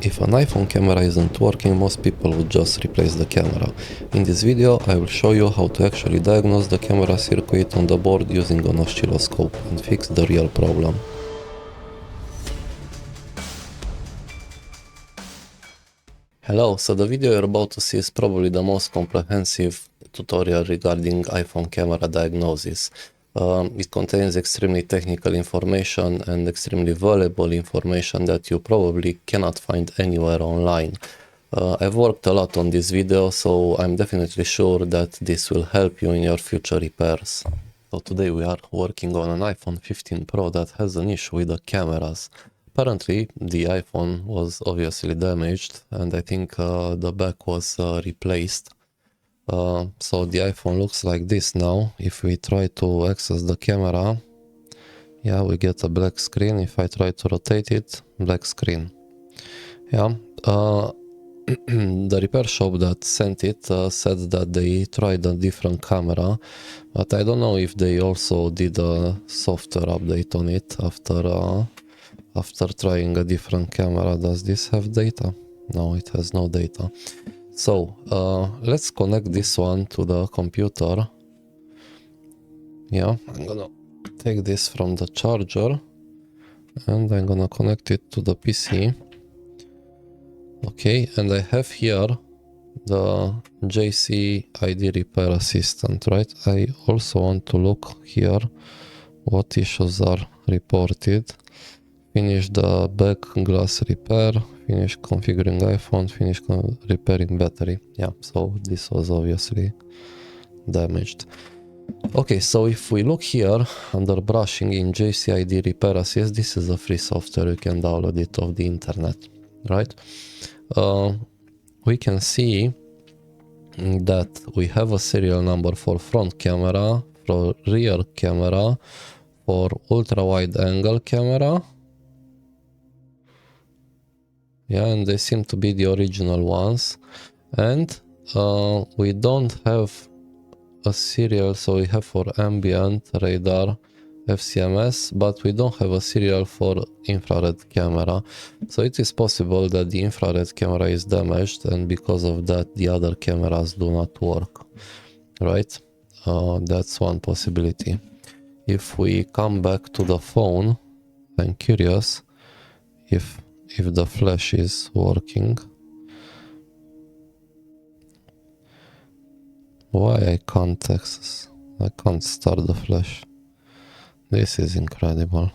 If an iPhone camera isn't working, most people would just replace the camera. In this video, I will show you how to actually diagnose the camera circuit on the board using an oscilloscope and fix the real problem. Hello, so the video you're about to see is probably the most comprehensive tutorial regarding iPhone camera diagnosis. It contains extremely technical information and extremely valuable information that you probably cannot find anywhere online. I've worked a lot on this video, so I'm definitely sure that this will help you in your future repairs. So today we are working on an iPhone 15 Pro that has an issue with the cameras. Apparently the iPhone was obviously damaged and I think the back was replaced. So the iPhone looks like this now. If we try to access the camera, yeah, we get a black screen. If I try to rotate it, black screen. Yeah, the repair shop that sent it said that they tried a different camera, but I don't know if they also did a software update on it after trying a different camera. Does this have data? No, it has no data. So let's connect this one to the computer. Yeah, I'm gonna take this from the charger and I'm gonna connect it to the PC. Okay, and I have here the JC ID Repair Assistant, right? I also want to look here what issues are reported. Finish the back glass repair, finish configuring iPhone, finish repairing battery. Yeah, so this was obviously damaged. Okay, so if we look here under brushing in JCID Repair Assist, this is a free software, you can download it off the internet, right? We can see that we have a serial number for front camera, for rear camera, for ultra wide angle camera. Yeah, and they seem to be the original ones. And we don't have a serial, so we have for ambient, radar, FCMS, but we don't have a serial for infrared camera. So it is possible that the infrared camera is damaged and because of that the other cameras do not work, right? That's one possibility. If we come back to the phone, I'm curious if the flash is working. Why I can't access? I can't start the flash. This is incredible.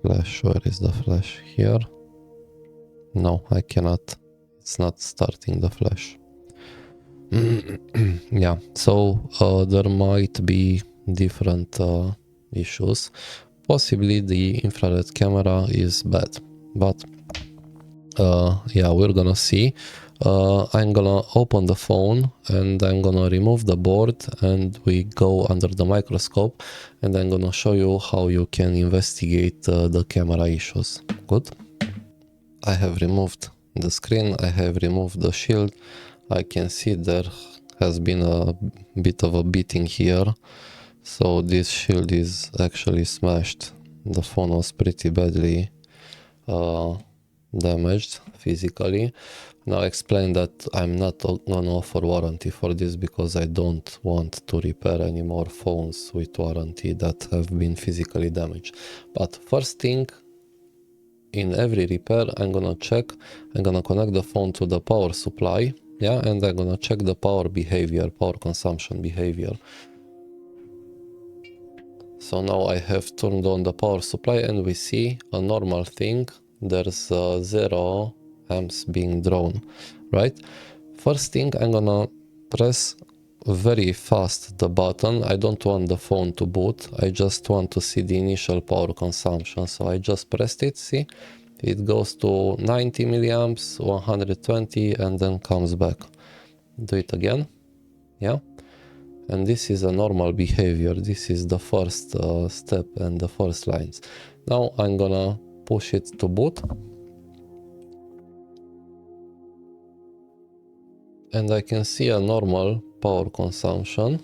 Flash, where is the flash? Here? No, I cannot. It's not starting the flash. Yeah, so there might be different issues. Possibly the infrared camera is bad, but yeah, we're gonna see. I'm gonna open the phone and I'm gonna remove the board and we go under the microscope and I'm gonna show you how you can investigate the camera issues. Good. I have removed the screen, I have removed the shield. I can see there has been a bit of a beating here. So this shield is actually smashed. The phone was pretty badly damaged physically. Now I explain that I'm not gonna offer warranty for this because I don't want to repair any more phones with warranty that have been physically damaged. But first thing, in every repair I'm gonna connect the phone to the power supply, yeah, and I'm gonna check the power consumption behavior. So now I have turned on the power supply and we see a normal thing. There's 0 amps being drawn, right? First thing, I'm gonna press very fast the button. I don't want the phone to boot. I just want to see the initial power consumption. So I just pressed it, see? It goes to 90 milliamps, 120, and then comes back. Do it again, yeah? And this is a normal behavior. This is the first step and the first lines. Now I'm gonna push it to boot. And I can see a normal power consumption.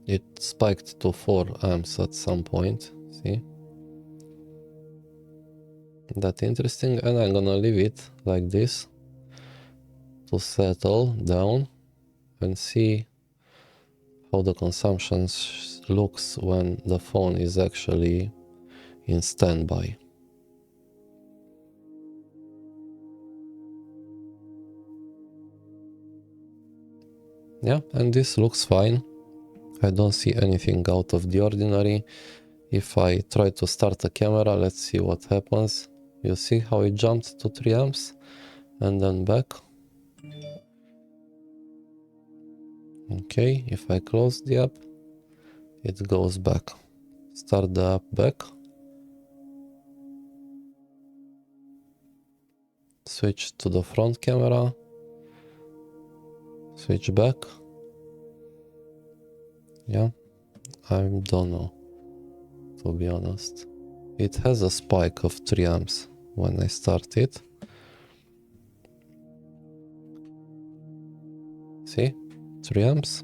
It spiked to 4 amps at some point, see? that interesting, and I'm gonna leave it like this to settle down and see how the consumption looks when the phone is actually in standby. Yeah, and this looks fine. I don't see anything out of the ordinary. If I try to start the camera, let's see what happens. You see how it jumped to 3 amps and then back. Okay, if I close the app, it goes back. Start the app back. Switch to the front camera. Switch back. Yeah, I don't know, to be honest. It has a spike of 3 amps when I start it. See, 3 amps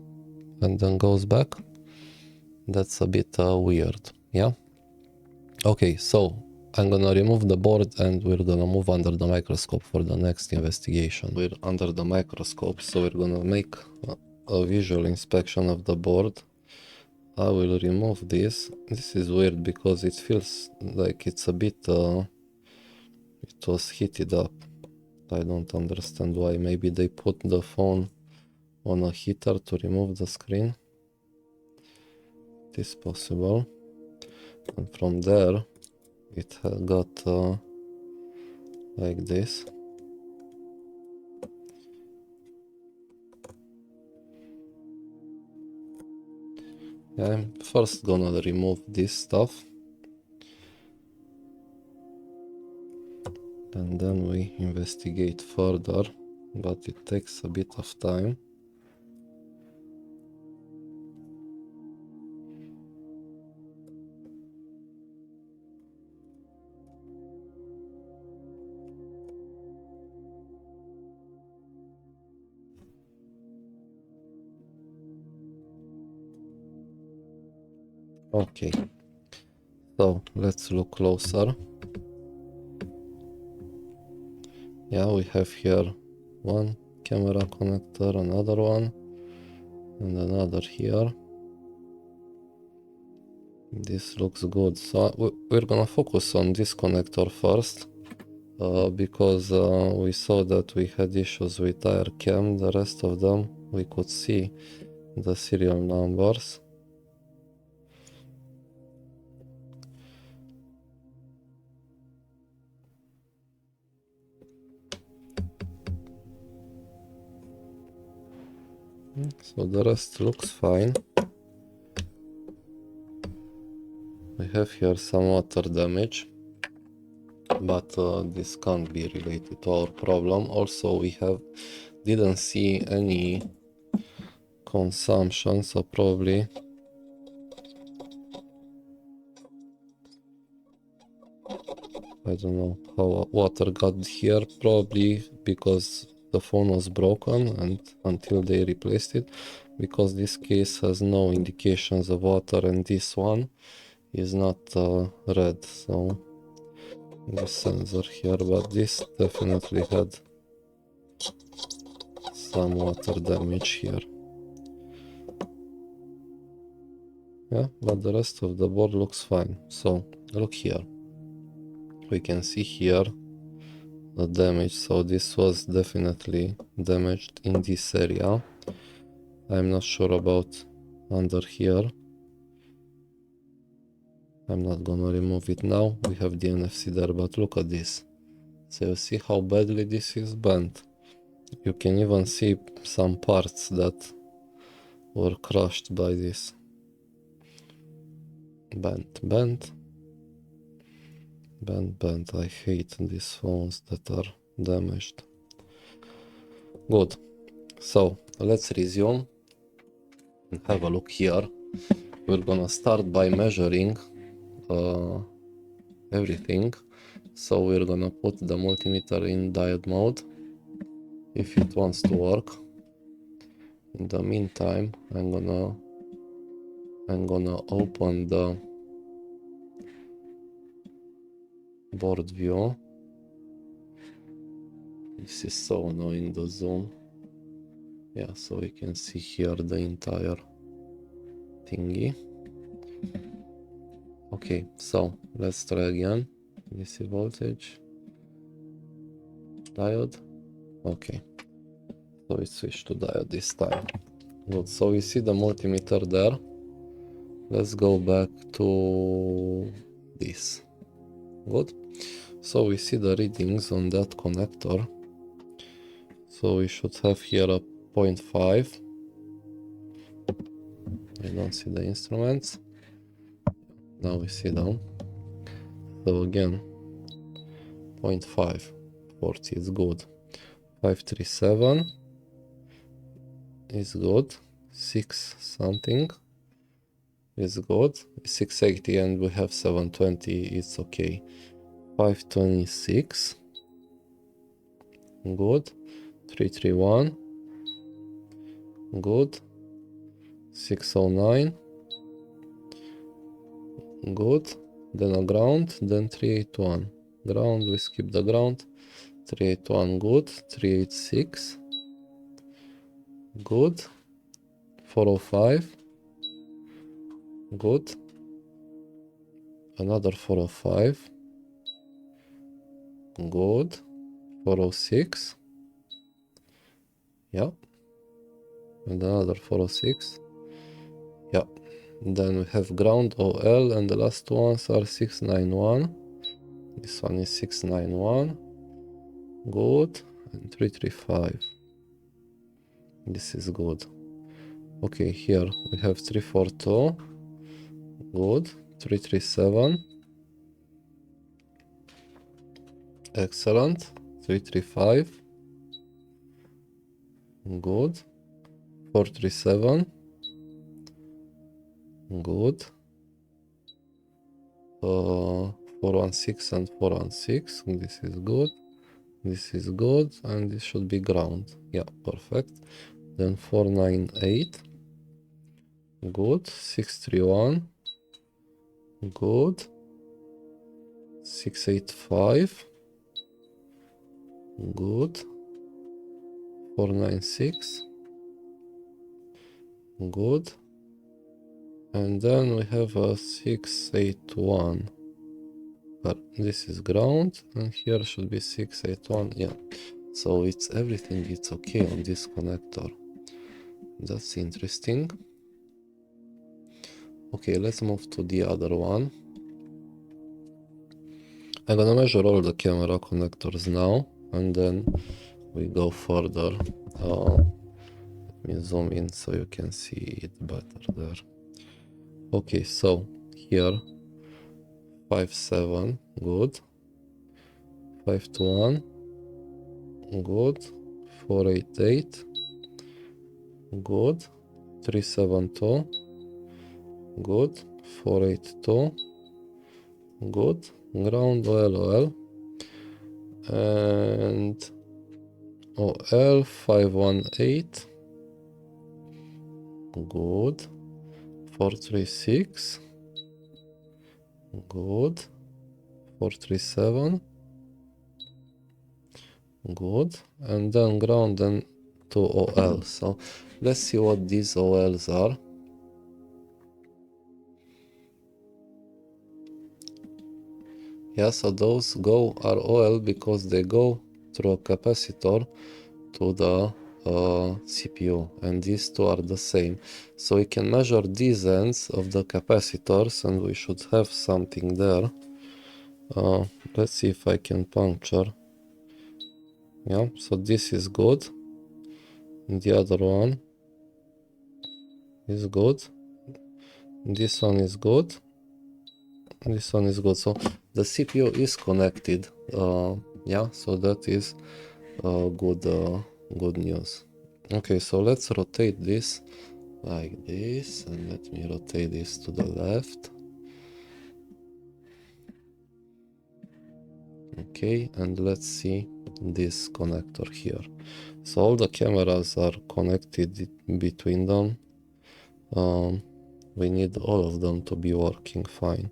and then goes back. That's a bit weird, yeah? Okay, so I'm gonna remove the board and we're gonna move under the microscope for the next investigation. We're under the microscope, so we're gonna make a visual inspection of the board. I will remove this. This is weird because it feels like it's a bit, it was heated up. I don't understand why. Maybe they put the phone on a heater to remove the screen. It is possible. And from there, it got like this. I'm first gonna remove this stuff. And then we investigate further, but it takes a bit of time. Okay, so let's look closer. Yeah, we have here one camera connector, another one, and another here. This looks good. So we're gonna focus on this connector first, because we saw that we had issues with tire cam. The rest of them we could see the serial numbers. So the rest looks fine. We have here some water damage, but this can't be related to our problem. Also, we didn't see any consumption, so probably I don't know how water got here, probably because the phone was broken and until they replaced it, because this case has no indications of water and this one is not red, so this sensor here, but this definitely had some water damage here. Yeah, but the rest of the board looks fine. So look here, we can see here the damage. So this was definitely damaged in this area. I'm not sure about under here. I'm not gonna remove it now. We have the NFC there, but look at this. So you see how badly this is bent. You can even see some parts that were crushed by this. Bent. I hate these phones that are damaged. Good. So let's resume and have a look here. We're gonna start by measuring everything. So we're gonna put the multimeter in diode mode if it wants to work. In the meantime, I'm gonna open the board view. This is so annoying, the zoom. Yeah, so we can see here the entire thingy. Okay, so let's try again. DC voltage, diode. Okay, so we switch to diode this time. Good, so we see the multimeter there. Let's go back to this. Good. So we see the readings on that connector. So we should have here a 0.5. I don't see the instruments. Now we see them. So again, 0.5, 40 is good. 537 is good. 6 something is good. 680 and we have 720, it's okay. 526, good. 331, good. 609, good. Then a ground, then 381. Ground, we skip the ground. 381, good. 386, good. 405, good. Another 405, good. 406, yeah. And another 406, yeah. Then we have ground OL, and the last ones are 691. This one is 691, good. And 335, this is good. Okay, here we have 342, good. 337, excellent. 335, good. 437, good. 416 and 416, this is good. This is good, and this should be ground. Yeah, perfect. Then 498, good. 631, good. 685, good. 496, good. And then we have a 681, but this is ground, and here should be 681. Yeah, so it's everything, it's okay on this connector. That's interesting. Okay, let's move to the other one. I'm gonna measure all the camera connectors now, and then we go further. Let me zoom in so you can see it better there. Okay, so here 57, good. 521, good. 488, good. 372, good. 482, good. Ground OL, and OL 518, good. 436, good. 437, good. And then ground then to OL. So let's see what these OLs are. Yeah, so those are OL because they go through a capacitor to the CPU, and these two are the same. So we can measure these ends of the capacitors, and we should have something there. Let's see if I can puncture. Yeah, so this is good. And the other one is good. This one is good. This one is good. So the CPU is connected. Yeah, so that is good news. Okay, so let's rotate this like this, and let me rotate this to the left. Okay, and let's see this connector here. So all the cameras are connected between them. We need all of them to be working fine.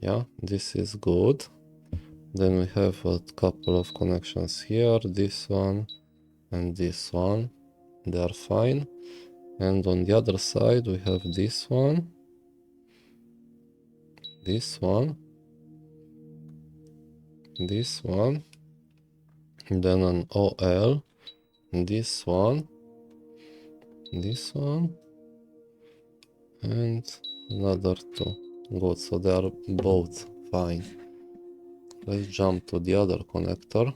Yeah, this is good. Then we have a couple of connections here, this one and this one, they are fine. And on the other side we have this one, this one, this one, and then an OL, this one, and another two. Good, so they are both fine. Let's jump to the other connector.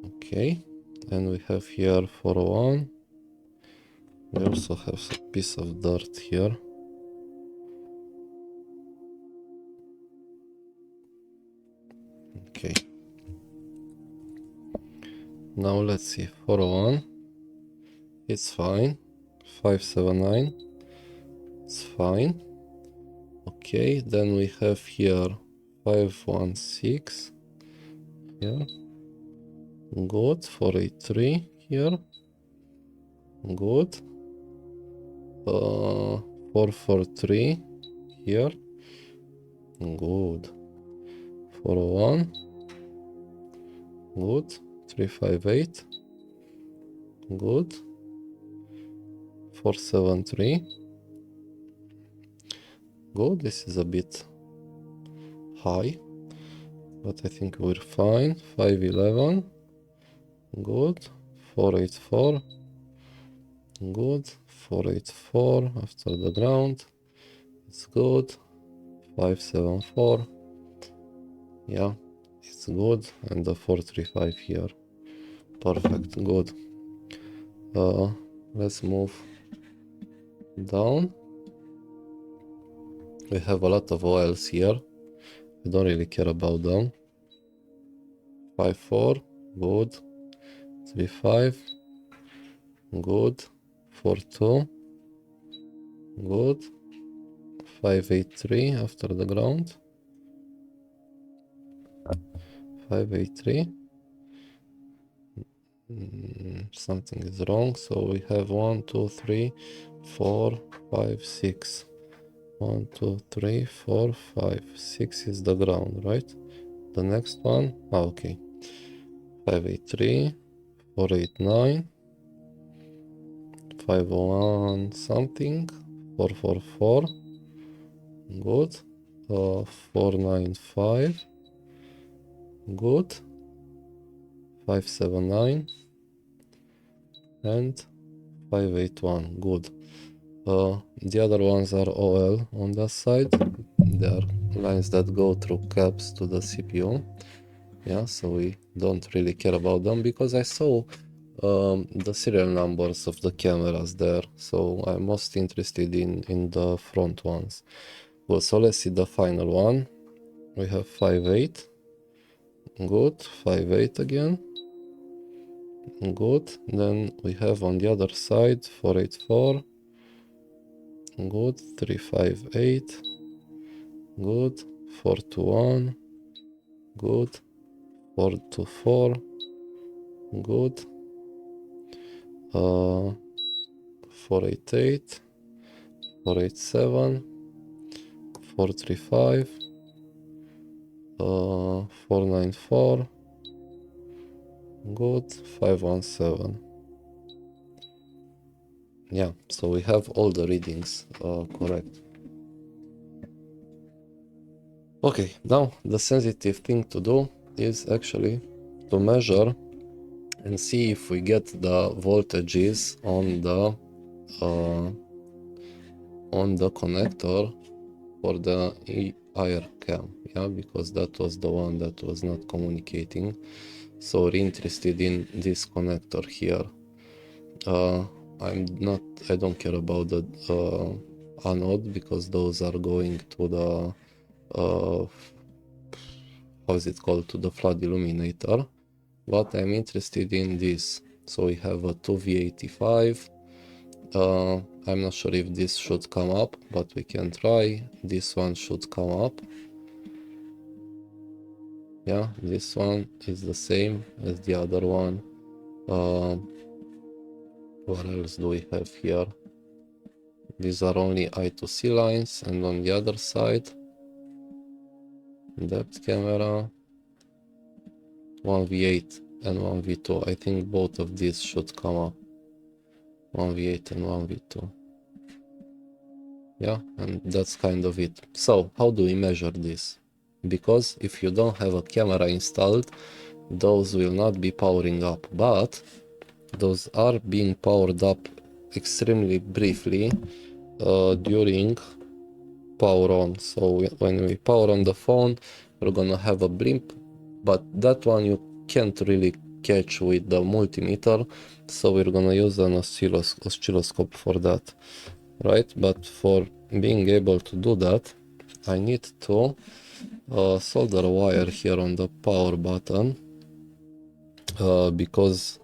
Okay, and we have here 401. We also have a piece of dirt here. Okay. Now let's see, 401, it's fine. 579, it's fine. Okay, then we have here 516 here. Good. 483 here. Good. 443 here. Good. 401. Good. 358. Good. 473. Good. This is a bit high, but I think we're fine. 511. Good. 484. Good. 484 after the ground. It's good. 574. Yeah, it's good. And the 435 here. Perfect. Good. Let's move down. We have a lot of OLs here. I don't really care about them. 54. Good. 35. Good. 42. Good. 583 after the ground. 583. Something is wrong. So we have 1, 2, 3, 4, 5, 6. 1, 2, 3, 4, 5. 6 is the ground, right? The next one. Okay. 583, 489, 501 something, 444. Good. 495. Good. 579 and 581. Good. The other ones are OL on that side. They are lines that go through caps to the CPU. Yeah, so we don't really care about them because I saw the serial numbers of the cameras there. So I'm most interested in the front ones. Well, so let's see the final one. We have 58. Good. 58 again. Good. Then we have on the other side 484. Good. 358. Good. 421. Good. 424. Good. 488. 487. 435. 494. Good. 517. Yeah, so we have all the readings correct. Okay, now the sensitive thing to do is actually to measure and see if we get the voltages on the connector for the IR cam, yeah, because that was the one that was not communicating. So we're interested in this connector here. I don't care about the anode because those are going to the how is it called, to the flood illuminator, but I'm interested in this. So we have a 2V85. I'm not sure if this should come up, but we can try. This one should come up. Yeah, this one is the same as the other one. What else do we have here? These are only I2C lines, and on the other side depth camera, 1v8 and 1v2. I think both of these should come up. 1v8 and 1v2. Yeah, and that's kind of it. So how do we measure this? Because if you don't have a camera installed, those will not be powering up, but those are being powered up extremely briefly during power on. So when we power on the phone, we're gonna have a blimp, but that one you can't really catch with the multimeter, so we're gonna use an oscilloscope for that, right? But for being able to do that, I need to solder a wire here on the power button because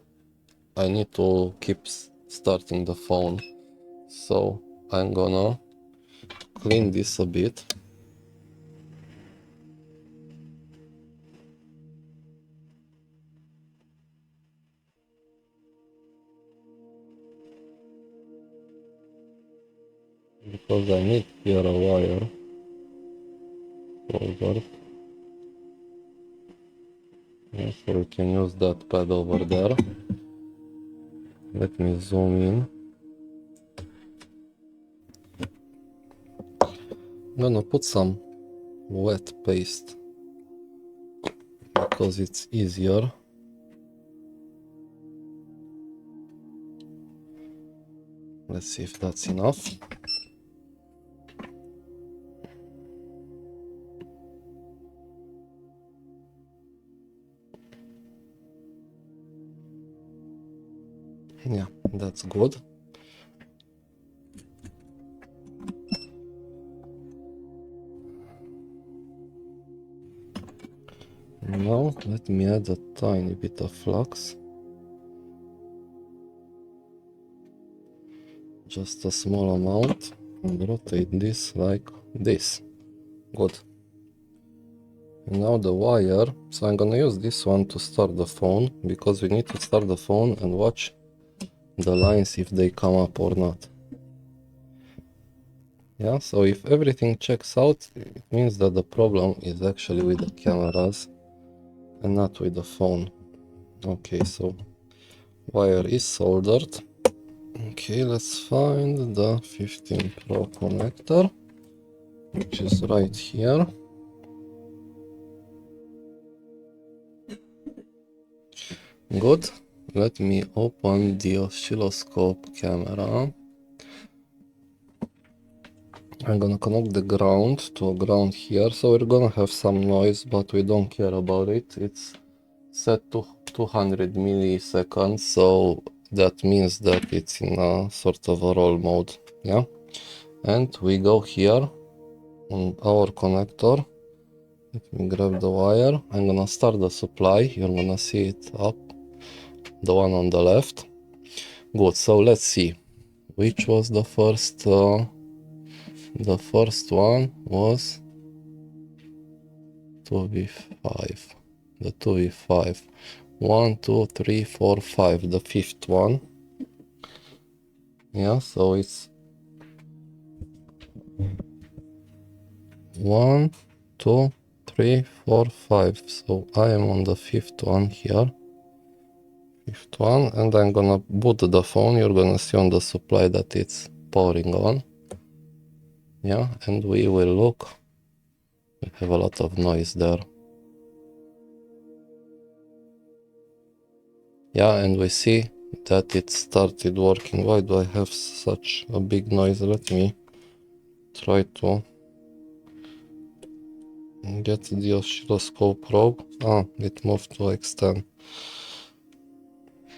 I need to keep starting the phone. So I'm gonna clean this a bit. Because I need here a wire soldered. Yeah, so we can use that pad over there. Let me zoom in. I'm gonna put some wet paste because it's easier. Let's see if that's enough. Yeah, that's good. Now let me add a tiny bit of flux. Just a small amount, and rotate this like this. Good. And now the wire, so I'm gonna use this one to start the phone, because we need to start the phone and watch the lines if they come up or not. Yeah, so if everything checks out, it means that the problem is actually with the cameras and not with the phone. Okay, so wire is soldered. Okay, let's find the 15 Pro connector, which is right here. Good. Let me open the oscilloscope camera. I'm gonna connect the ground to a ground here, so we're gonna have some noise, but we don't care about it. It's set to 200 milliseconds, so that means that it's in a sort of a roll mode. Yeah, and we go here on our connector. Let me grab the wire. I'm gonna start the supply. You're gonna see it up, the one on the left. Good, so let's see which was the first. The first one was 2v5. The 2v5. 1, 2, 3, 4, 5. The fifth one. Yeah, so it's 1, 2, 3, 4, 5. So I am on the fifth one here. Fifth one, and I'm gonna boot the phone. You're gonna see on the supply that it's powering on. Yeah, and we will look. We have a lot of noise there. Yeah, and we see that it started working. Why do I have such a big noise? Let me try to get the oscilloscope probe. Ah, it moved to X10.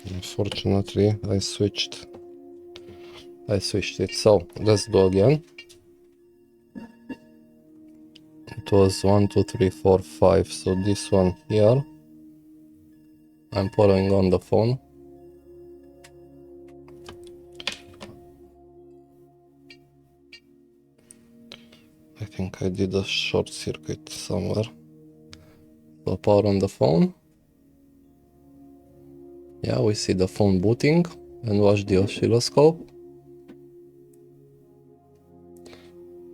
Unfortunately, I switched it. So let's do again. It was 1, 2, 3, 4, 5. So this one here. I'm powering on the phone. I think I did a short circuit somewhere. So power on the phone. Yeah, we see the phone booting, and watch the oscilloscope.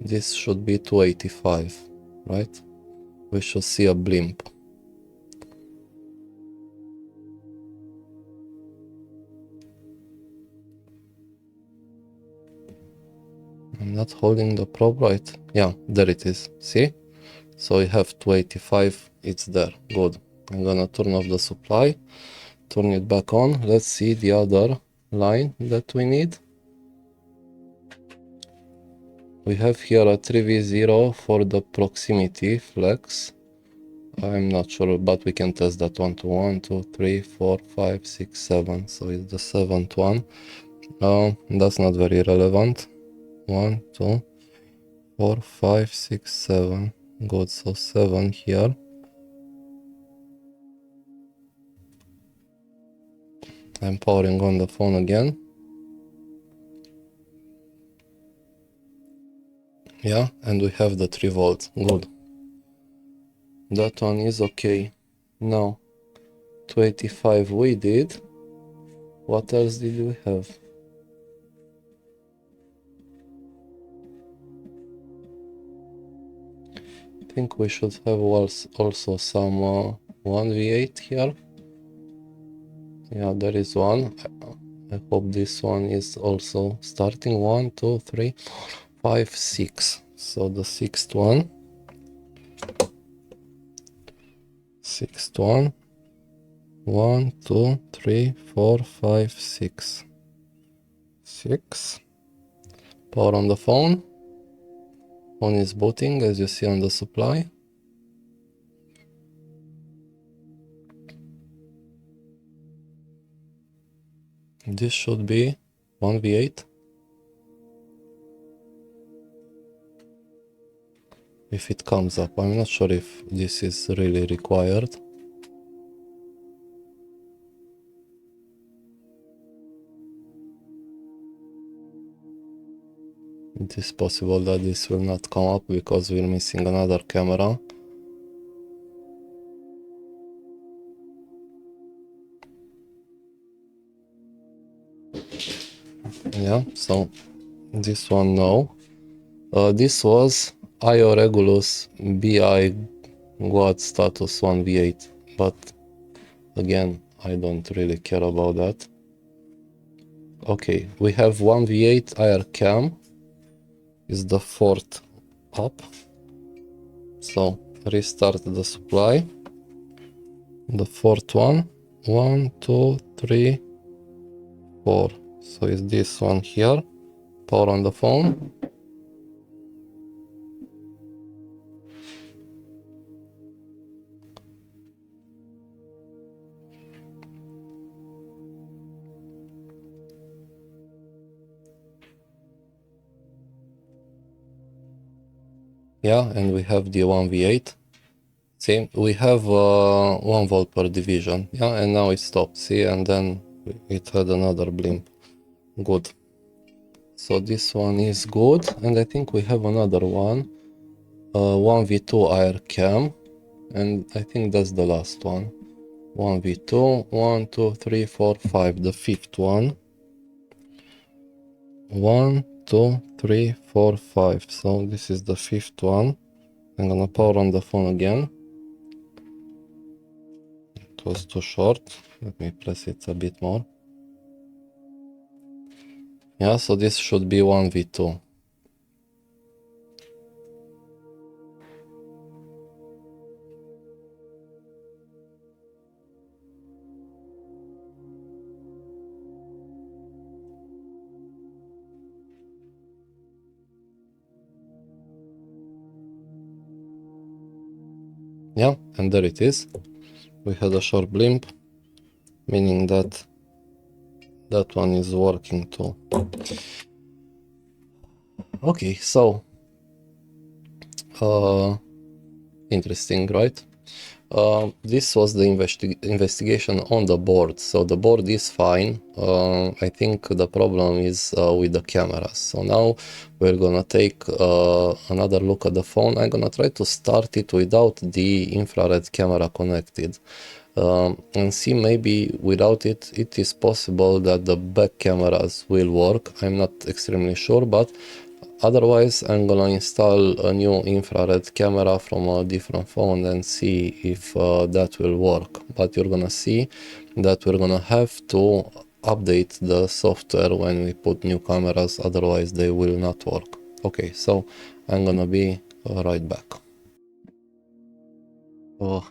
This should be 285, right? we should see a blimp. I'm not holding the probe right. Yeah, there it is. See? So we have 285, it's there. Good. I'm gonna turn off the supply, turn it back on. Let's see the other line that we need. We have here a 3v0 for the proximity flex. I'm not sure, but we can test that one to 1, 2, 3, 4, 5, 6, 7. So it's the 7th one. That's not very relevant. 1, 2, 4, 5, 6, 7. Good, so 7 here. I'm powering on the phone again. Yeah, and we have the 3 volts. Good. That one is okay. Now, 285 we did. What else did we have? I think we should have also some 1v8 here. Yeah, there is one. I hope this one is also starting. 1, 2, 3, 5, 6. So the 6th one. 6th one. 1, 2, 3, 4, 5, 6. 6. Power on the phone. Phone is booting, as you see on the supply. This should be 1v8. If it comes up, I'm not sure if this is really required. It is possible that this will not come up because we're missing another camera. Yeah, so this one no. This was IO Regulus BI Guad status 1v8, but again, I don't really care about that. Okay, we have 1v8 IR cam. Is the 4th up. So restart the supply. The 4th one. 1, 2, 3, 4. So it's this one here. Power on the phone. Yeah, and we have the 1v8. See, we have 1 volt per division. Yeah, and now it stopped. See, and then it had another blimp. Good. So this one is good, and I think we have another one. 1v2 IR cam, and I think that's the last one. 1v2, 1, 2, 3, 4, 5, the 5th one. 1, 2, 3, 4, 5. So this is the 5th one. I'm gonna power on the phone again. It was too short. Let me press it a bit more. Yeah, so this should be 1v2. Yeah, and there it is. We had a short blimp, meaning that that one is working too. Okay, so interesting, right? This was the investigation on the board. So the board is fine. I think the problem is with the cameras. So now we're gonna take another look at the phone. I'm gonna try to start it without the infrared camera connected. And see, maybe without it, it is possible that the back cameras will work. I'm not extremely sure, but Otherwise, I'm gonna install a new infrared camera from a different phone and see if that will work. But you're gonna see that we're gonna have to update the software when we put new cameras, otherwise they will not work. Okay, so I'm gonna be right back.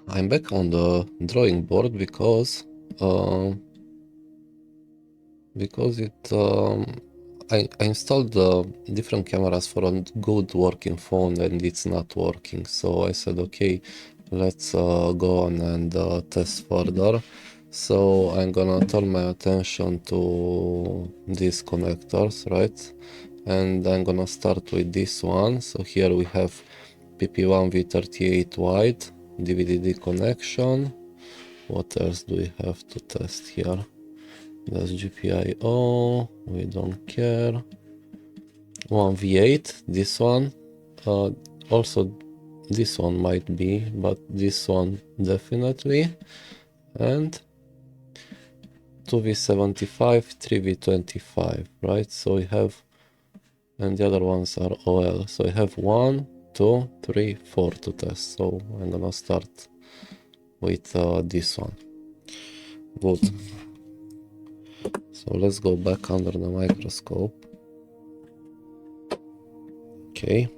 I'm back on the drawing board because I installed different cameras for a good working phone and it's not working. So I said, okay, let's go on and test further. So I'm gonna turn my attention to these connectors, right? And I'm gonna start with this one. So here we have PP1V38 wide DVD connection. What else do we have to test here? That's GPIO, we don't care. 1V8, this one. Also, this one might be, but this one definitely. And 2V75, 3V25, right? So we have, and the other ones are OL. So I have 1, 2, 3, 4 to test. So I'm gonna start with this one. Good. So let's go back under the microscope. Okay.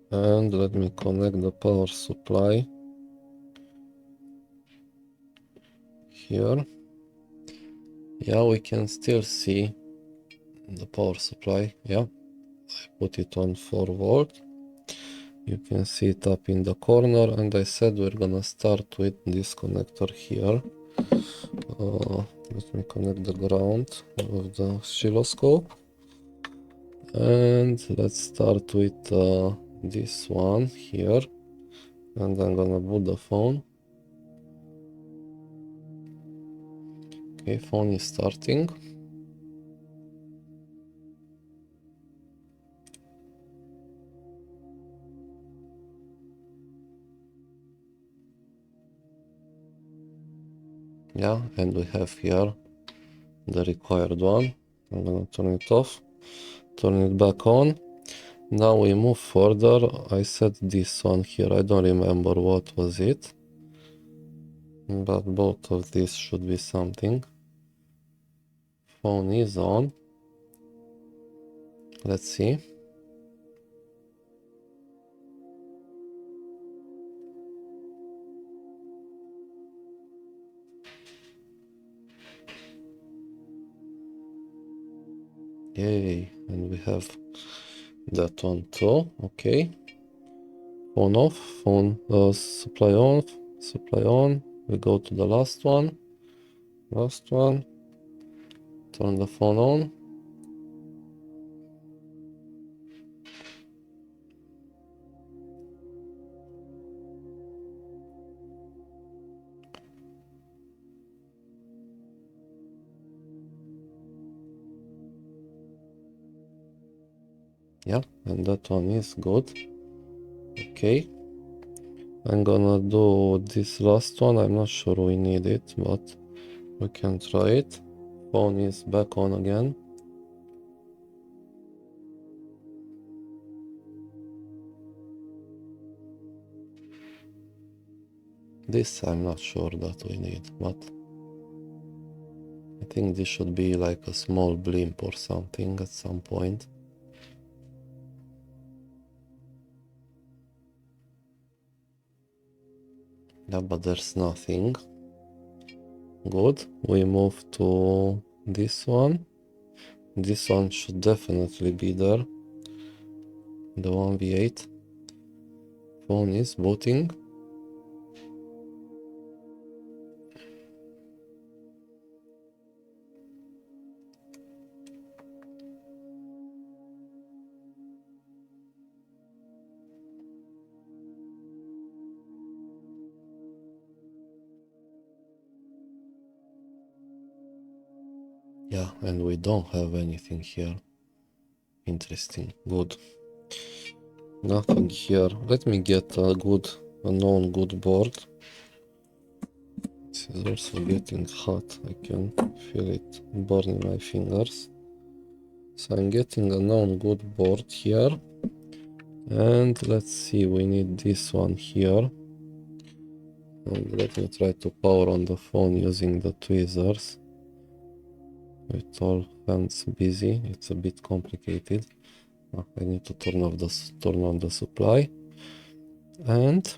And let me connect the power supply here. Yeah, we can still see the power supply. Yeah, I put it on 4 volt. You can see it up in the corner, and I said we're gonna start with this connector here. Let me connect the ground of the oscilloscope, and let's start with this one here, and I'm gonna boot the phone. Okay, phone is starting. Yeah, and we have here the required one. I'm gonna turn it off, turn it back on. Now we move further. I set this one here. I don't remember what was it, but both of these should be something. Phone is on. Let's see. Yay, and we have that one too. Okay. Phone off, phone supply on, supply on. We go to the last one. Last one. Turn the phone on. Yeah, and that one is good. Okay. I'm gonna do this last one. I'm not sure we need it, but we can try it. Phone is back on again. This I'm not sure that we need, but I think this should be like a small blimp or something at some point. Yeah, but there's nothing. Good. We move to this one. This one should definitely be there. The 1v8. Phone is booting. Yeah, and we don't have anything here. Interesting. Good. Nothing here. Let me get a known good board. This is also getting hot. I can feel it burning my fingers. So I'm getting a known good board here. And let's see, we need this one here. And let me try to power on the phone using the tweezers. With all hands busy, it's a bit complicated. I need to turn on the supply. And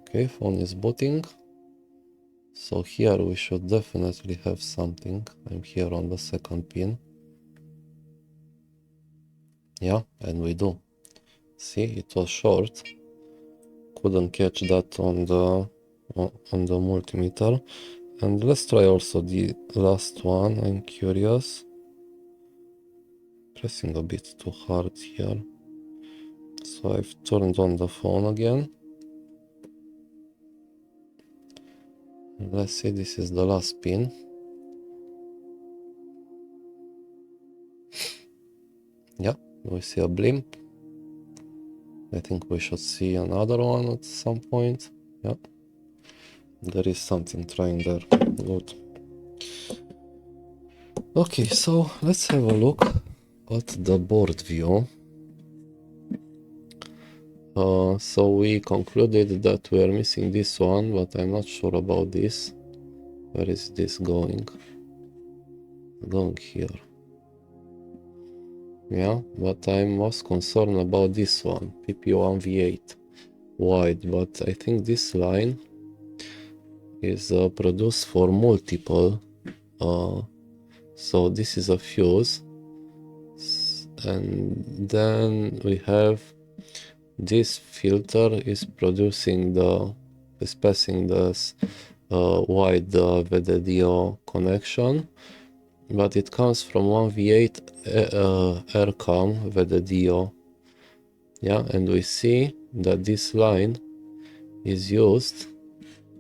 okay, phone is booting. So here we should definitely have something. I'm here on the second pin. Yeah, and we do. See, it was short. Couldn't catch that on the multimeter. And let's try also the last one. I'm curious. Pressing a bit too hard here. So I've turned on the phone again. Let's see, this is the last pin. Yeah, we see a blimp. I think we should see another one at some point. Yeah, there is something trying there. Good. Okay, so let's have a look at the board view. So we concluded that we are missing this one, but I'm not sure about this. Where is this going? Going here. Yeah, but I'm most concerned about this one, PP1V8 wide, but I think this line is produced for multiple. So this is a fuse, and then we have this filter is producing is passing this wide VDDO connection, but it comes from 1V8 AirCam VDDO. Yeah, and we see that this line is used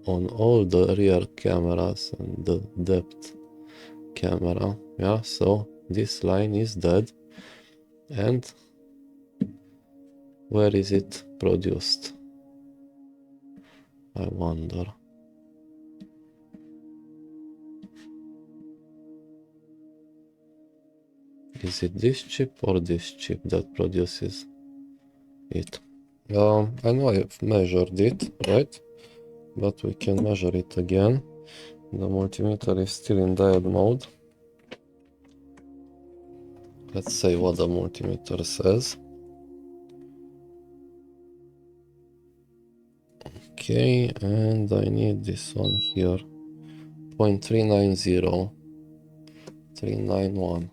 on all the rear cameras and the depth camera. Yeah, so this line is dead. And where is it produced? I wonder. Is it this chip or this chip that produces it? I know I've measured it, right? But we can measure it again. The multimeter is still in diode mode. Let's say what the multimeter says. Okay, and I need this one here. 0.390. 391.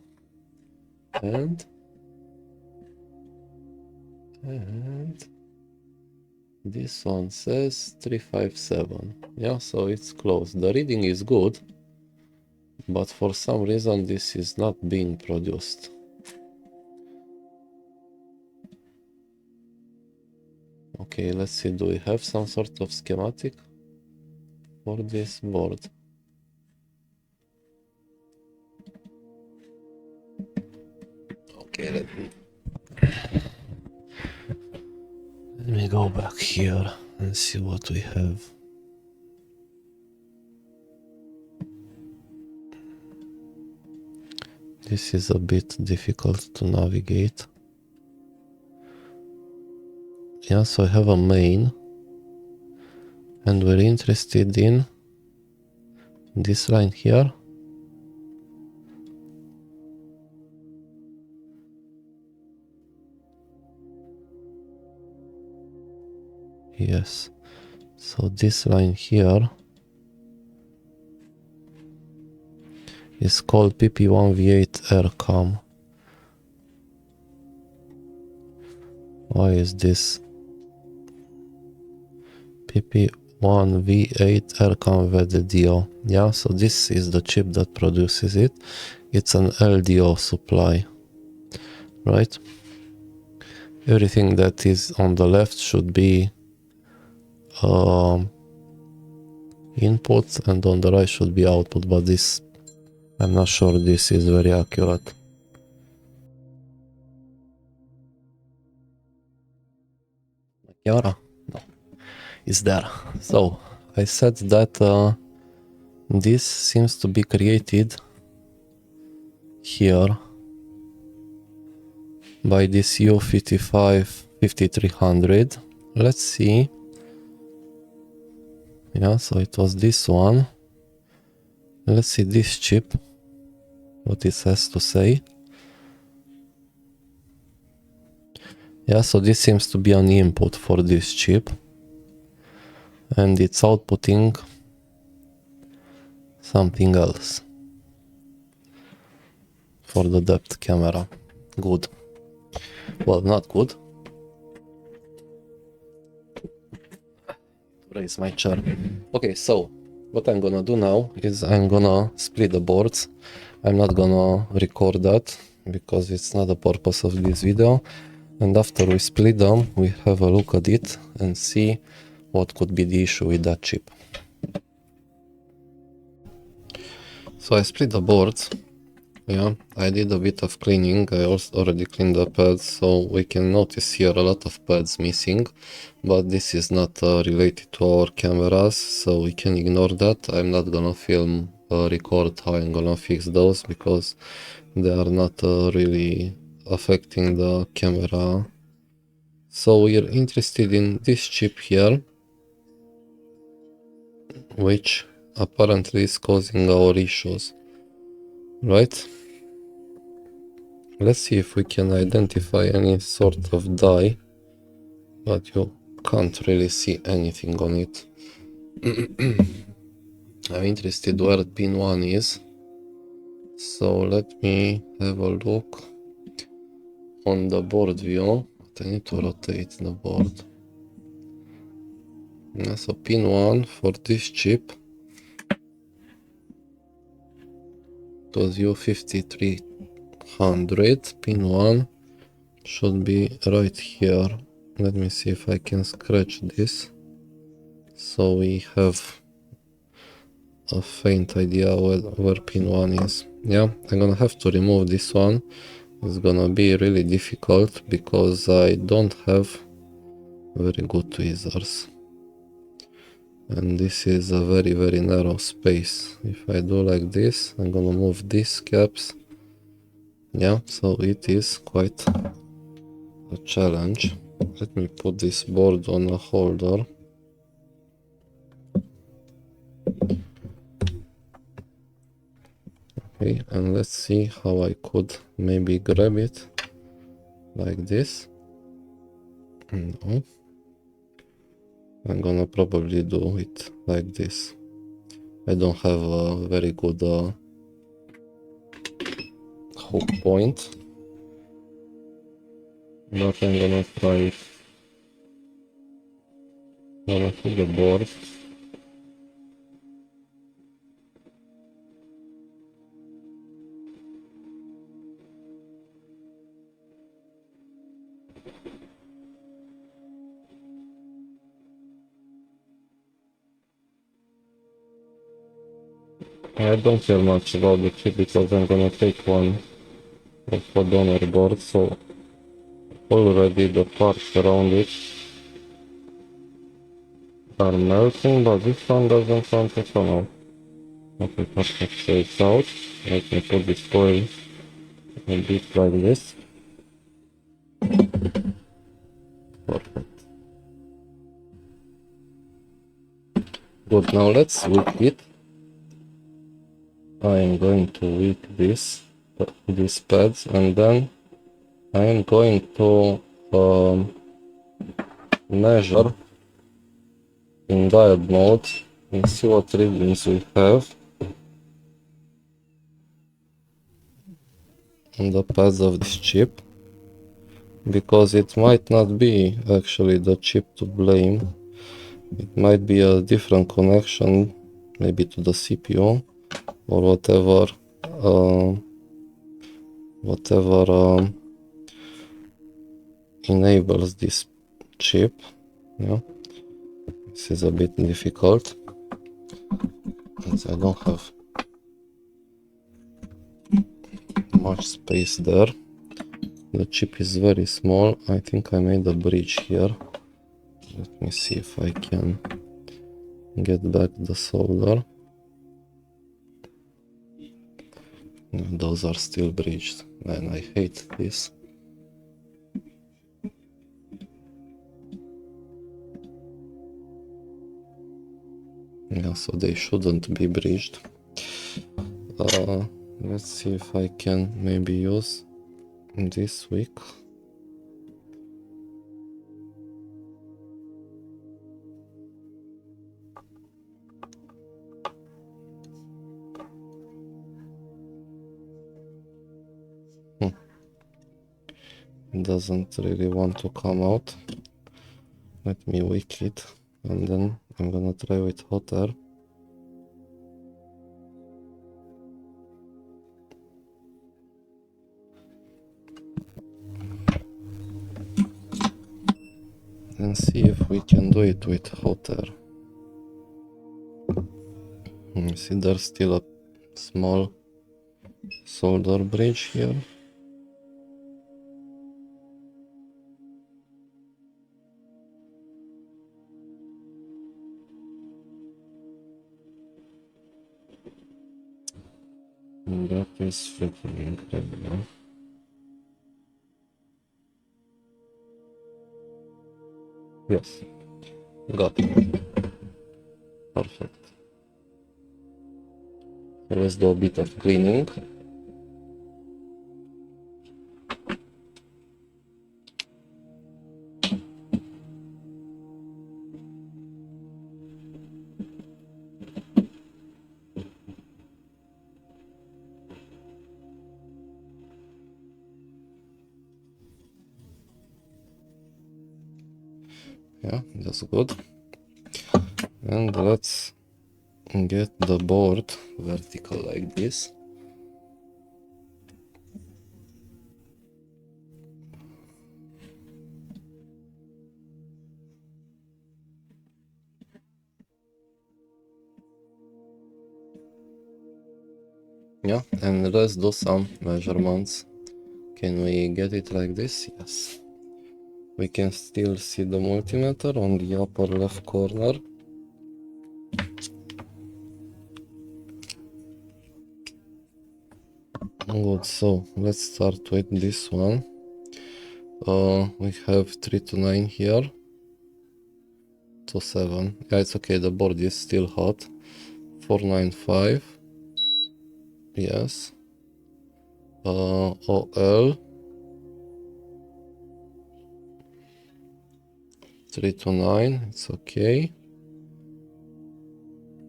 And this one says 357. Yeah, so it's close. The reading is good, but for some reason this is not being produced. Okay, let's see, do we have some sort of schematic for this board? Okay, let me go back here and see what we have. This is a bit difficult to navigate. Yeah, so I have a main, and we're interested in this line here. Yes, so this line here is called PP1V8 AirCam. Why is this PP1V8 AirCam VDDO? Yeah, so this is the chip that produces it. It's an LDO supply, right? Everything that is on the left should be input, and on the right should be output, but this, I'm not sure this is very accurate. Chiara, is there. So I said that this seems to be created here by this U55-5300. Let's see. Yeah, so it was this one. Let's see this chip, what it has to say. Yeah, so this seems to be an input for this chip, and it's outputting something else for the depth camera. Good. Well, not good. Raise my chair. Okay, so what I'm gonna do now is I'm gonna split the boards. I'm not gonna record that because it's not the purpose of this video. And after we split them, we have a look at it and see what could be the issue with that chip. So I split the boards. Yeah, I did a bit of cleaning. I also already cleaned the pads, so we can notice here a lot of pads missing, but this is not related to our cameras, so we can ignore that. I'm not gonna film record how I'm gonna fix those because they are not really affecting the camera. So we're interested in this chip here, which apparently is causing our issues, right? Let's see if we can identify any sort of die, but you can't really see anything on it. I'm interested where pin 1 is, so let me have a look on the board view. I need to rotate the board. Yeah, so pin 1 for this chip, it was U5300. Pin 1 should be right here. Let me see if I can scratch this so we have a faint idea where pin 1 is. Yeah, I'm gonna have to remove this one. It's gonna be really difficult because I don't have very good tweezers, and this is a very narrow space. If I do like this, I'm gonna move these caps. Yeah, so it is quite a challenge. Let me put this board on a holder. Okay, and let's see how I could maybe grab it like this. No. I'm gonna probably do it like this. I don't have a very good hook point, but I'm gonna try it. I'm gonna put the board. I don't care much about the chip because I'm gonna take one of the donor board, so already the parts around it are melting, but this one doesn't want to come out. Okay, perfect, so it's out. Let me put this foil a bit like this. Perfect. Good, now let's whip it. I am going to whip these pads, and then I am going to measure in diode mode and see what readings we have on the pads of this chip, because it might not be actually the chip to blame. It might be a different connection, maybe to the CPU or whatever enables this chip. Yeah, this is a bit difficult since I don't have much space there. The chip is very small. I think I made a bridge here Let me see if I can get back the solder. No, those are still breached, and I hate this. Yeah, so they shouldn't be breached. Let's see if I can maybe use this week. It doesn't really want to come out. Let me wick it, and then I'm gonna try with hot air. And see if we can do it with hot air. You see there's still a small solder bridge here. And that is freaking incredible. Yes, got it. Perfect. So let's do a bit of cleaning. Yeah, that's good. And let's get the board vertical like this. Yeah, and let's do some measurements. Can we get it like this? Yes. We can still see the multimeter on the upper left corner. Good, so let's start with this one. We have 3 to 9 here. To 7. Yeah, it's okay, the board is still hot. 495. Yes. OL 3 to 9, it's okay.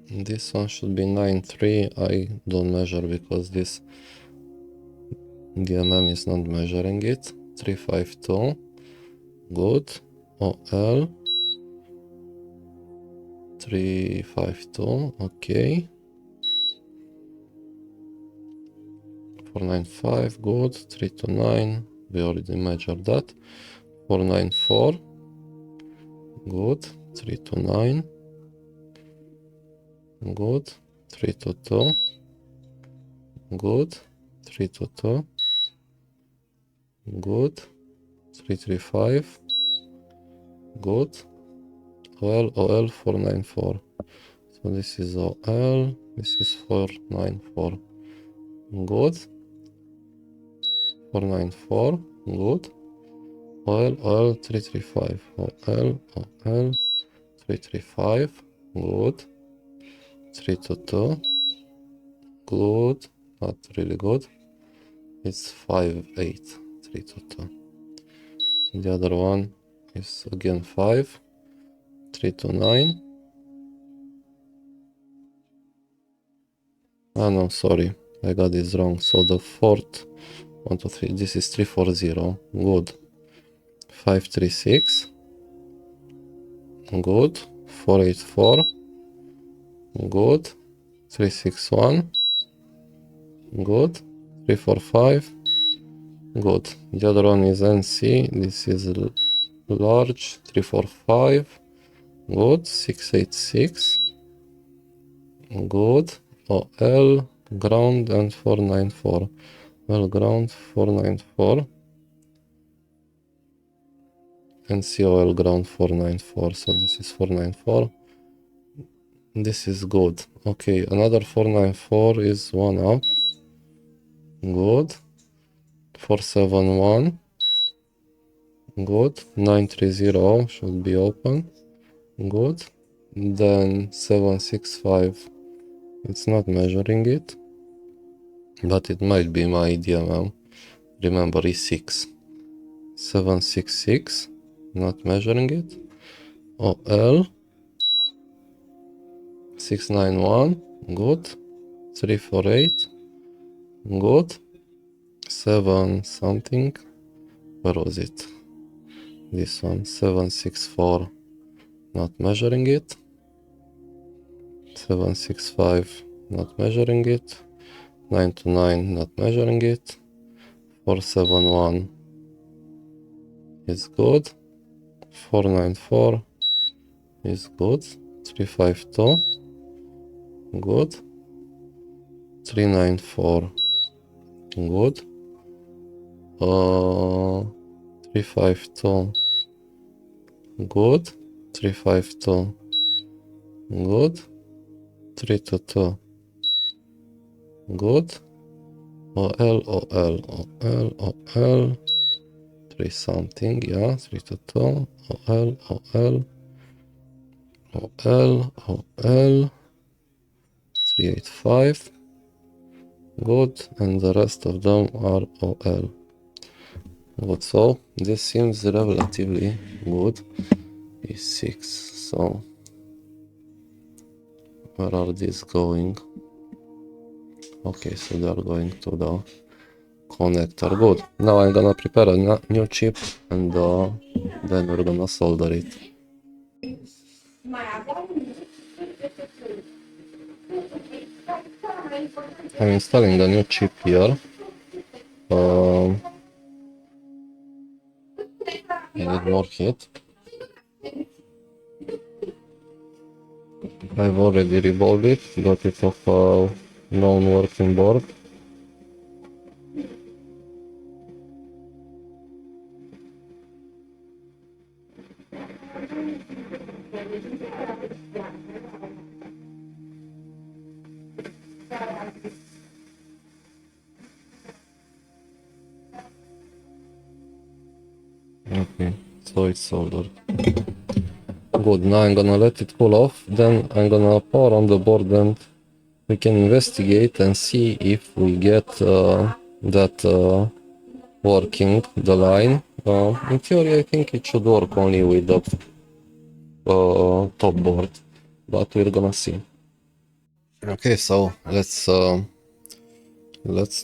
This one should be 9.3. I don't measure because this DMM is not measuring it. 352. Good. OL 352. Okay. 495. Good. 3 to 9. We already measured that. 494. Good. 3 to 9. Good. 3 to 2. Good. 3 to 2. Good. 335. Good. OL 494. So this is OL. This is 494. Good. 494. Good. OL 335. OL 335. Good. 3 to 2. Good. Not really good. It's 5.8. 3 to 2. The other one is again 5. 3 to 9. Ah no, sorry. I got this wrong. So the fourth 1, 2, 3. This is 340. Good. 536. Good. 484. Good. 361. Good. 345. Good. The other one is NC. This is large. 345. Good. 686. Good. OL ground and 494. Well, ground 494. and COL ground 494. So this is 494. This is good. Okay, another 494 is one up. Good. 471. Good. 930 should be open. Good. Then 765. It's not measuring it, but it might be my idea now. Remember E6. 766. Not measuring it. OL. 691. Good. 348. Good. 7 something. Where was it? This one. 764. Not measuring it. 765. Not measuring it. 929. Not measuring it. 471 is good. 494 is good. 352. Good. 394. Good. 352. Good. 352. Good. 322. Good. OL, OL, OL, OL. 3 something, yeah. 322. OL, OL. OL, OL. 385. Good. And the rest of them are OL. Good. So this seems relatively good. E6. So where are these going? Okay, so they are going to the connector. Good. Now I'm gonna prepare a new chip and then we're gonna solder it. I'm installing the new chip here. I need more heat. I've already revolved it, got it off a non-working board. Okay, so it's soldered. Good, now I'm gonna let it cool off, then I'm gonna power on the board and we can investigate and see if we get that working, the line. In theory I think it should work only with the top board, but we're gonna see. Okay, so let's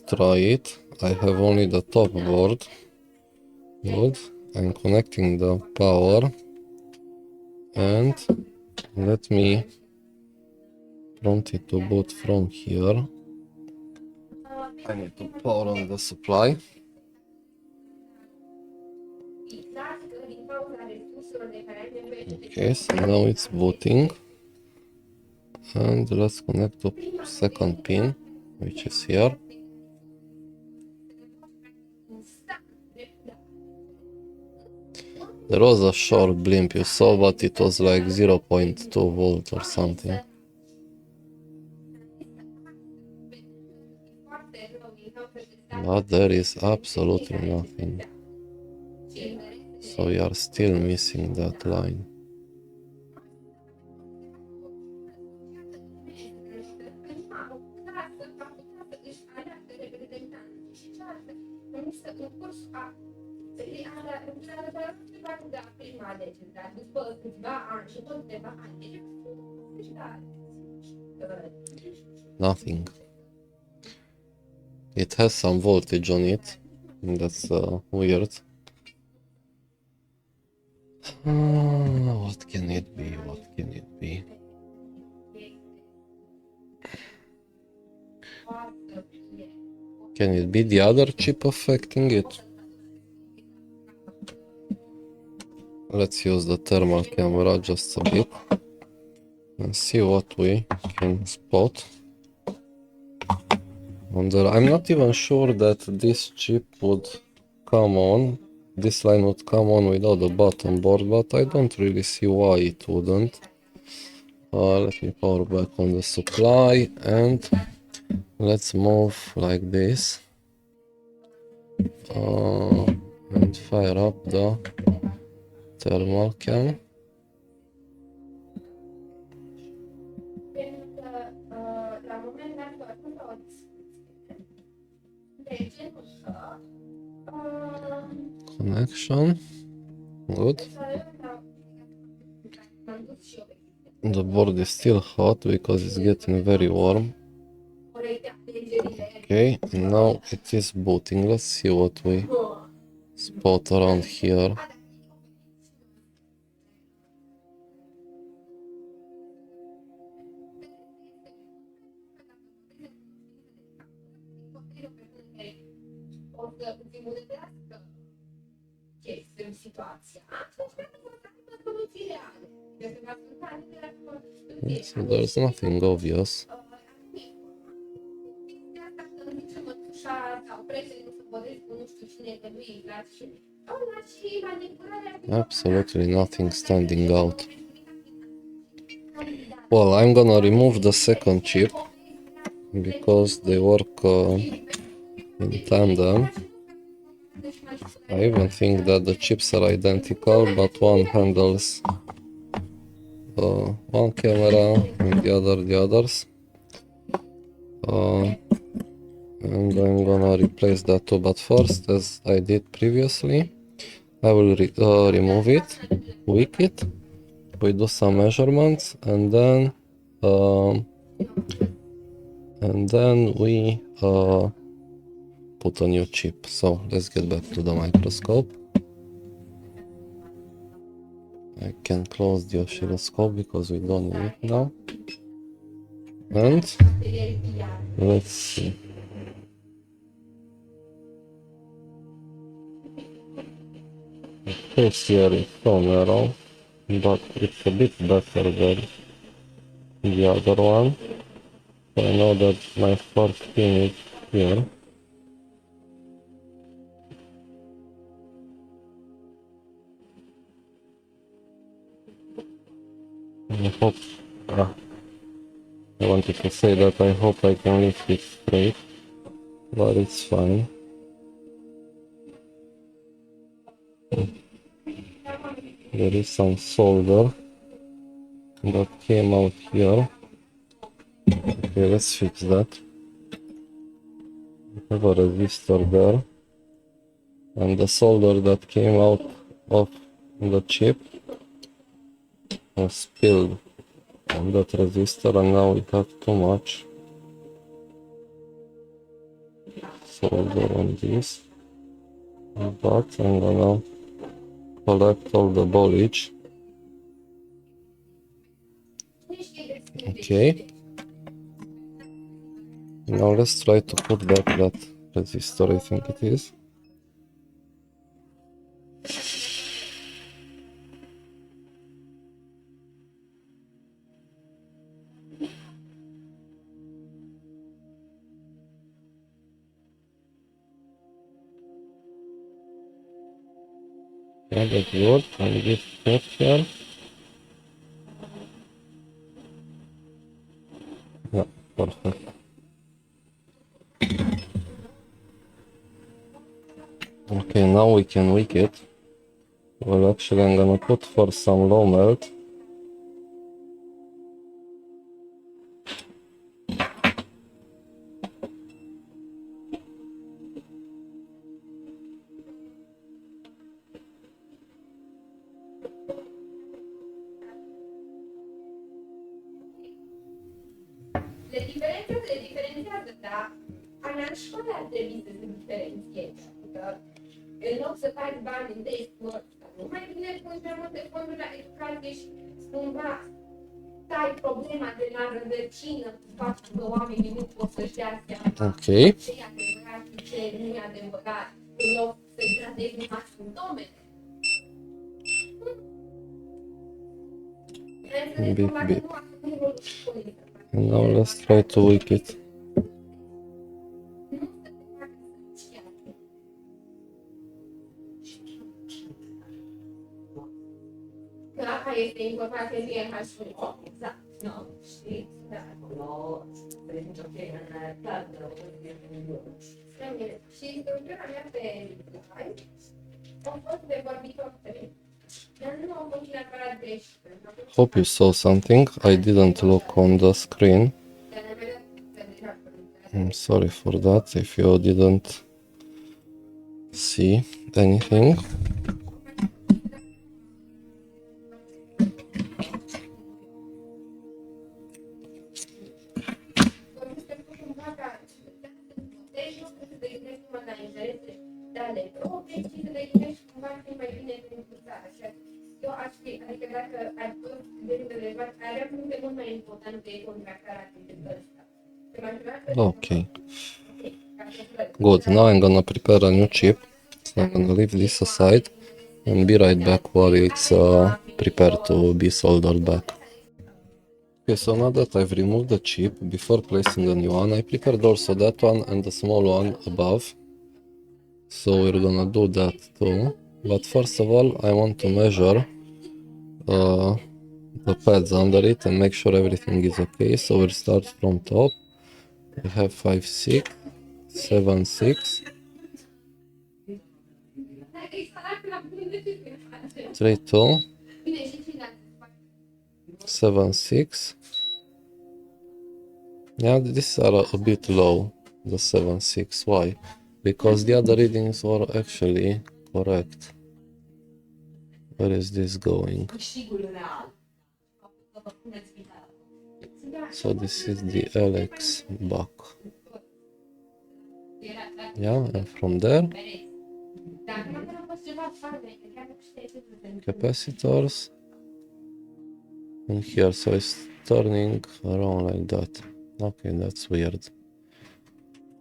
try it. I have only the top board. Good. I'm connecting the power and let me prompt it to boot from here. I need to power on the supply. Okay, so now it's booting. And let's connect to second pin, which is here. There was a short blimp you saw, but it was like 0.2 volt or something. But there is absolutely nothing. So we are still missing that line. Nothing. It has some voltage on it. That's weird. What can it be? What can it be? Can it be the other chip affecting it? Let's use the thermal camera just a bit and see what we can spot. I'm not even sure that this chip would come on this line would come on without the bottom board, but I don't really see why it wouldn't. Let me power back on the supply and let's move like this. And fire up the thermal cam. Connection. Good. The board is still hot because it's getting very warm. Okay, and now it is booting. Let's see what we spot around here. So there's nothing obvious. Absolutely nothing standing out. Well, I'm gonna remove the second chip because they work in tandem. I even think that the chips are identical, but one handles one camera and the other the others. And I'm gonna replace that too, but first, as I did previously, I will remove it, tweak it, we do some measurements, and then we put a new chip. So let's get back to the microscope. I can close the oscilloscope because we don't need it now. And let's see. This here is so narrow, but it's a bit better than the other one. So I know that my first pin is here. I hope, I wanted to say that I hope I can lift it straight, but it's fine. There is some solder that came out here. Okay, let's fix that. I have a resistor there, and the solder that came out of the chip was spilled on that resistor, and now we have too much solder on this. But I'm gonna collect all the bolage. Okay. Now let's try to put back that resistor, I think it is. Yeah, that's good. And this step here. Yeah, perfect. Okay, now we can wick it. Well, actually I'm gonna put for some low melt. În loc să faci bani în desktop, mai bine pui mai multe fonduri la educație și cumva stai problema de la rădăcină cu faptul că oamenii nu pot să-și dea seama ce e adevărat și ce nu e adevărat, în loc să-i tratezi numai simptomele. Beep, beep. And now let's try to wick it. este informație în IHS. Exact. Nu, știi? Da. Și structura mea pe live au fost de vorbitor 3. Dar nu au fost neapărat greșit. Hope you saw something. I didn't look on the screen. I'm sorry for that if you didn't see anything. Eu aș fi, adică dacă ai fost de relevat, ai avea puncte mult mai importante de contracarate decât ăsta. Okay. Good. Now I'm gonna prepare a new chip. So I'm gonna leave this aside and be right back while it's prepared to be soldered back. Okay, so now that I've removed the chip, before placing the new one, I prepared also that one and the small one above. So we're gonna do that too. But first of all, I want to measure the pads under it and make sure everything is okay. So we'll start from top. We have 5, 6, 7, 6, 3, 2, 7, 6. Yeah, these are a bit low, the 7, 6. Why? Because the other readings were actually correct. Where is this going? So this is the LX back. Yeah, and from there, capacitors. And here, so it's turning around like that. Okay, that's weird.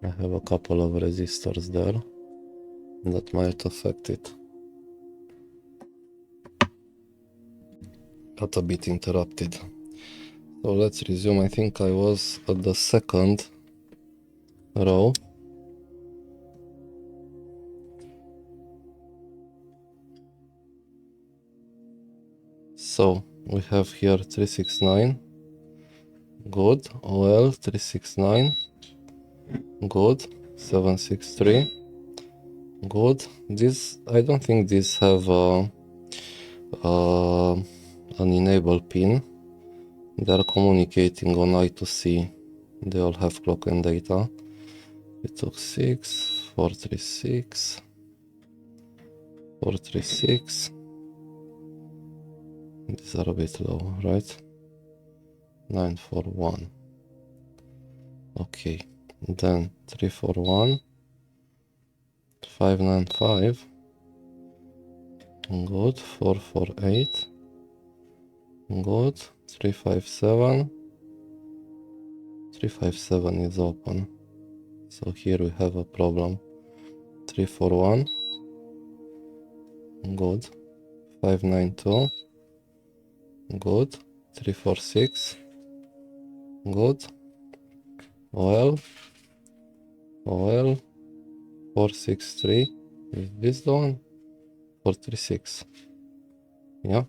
I have a couple of resistors there that might affect it. Got a bit interrupted. So let's resume. I think I was at the second row. So we have here 369. Good. OL 369. Good. 763. Good. This, I don't think these have an enable pin. They are communicating on I2C. They all have clock and data. We took 6, 436, 436. These are a bit low, right? 941. Okay, then 341, 595. Good. 448. Good. 357. 357 is open. So here we have a problem. 341. Good. 592. Good. 346. Good. OL. OL. 463. Is this the one? 436. Yeah.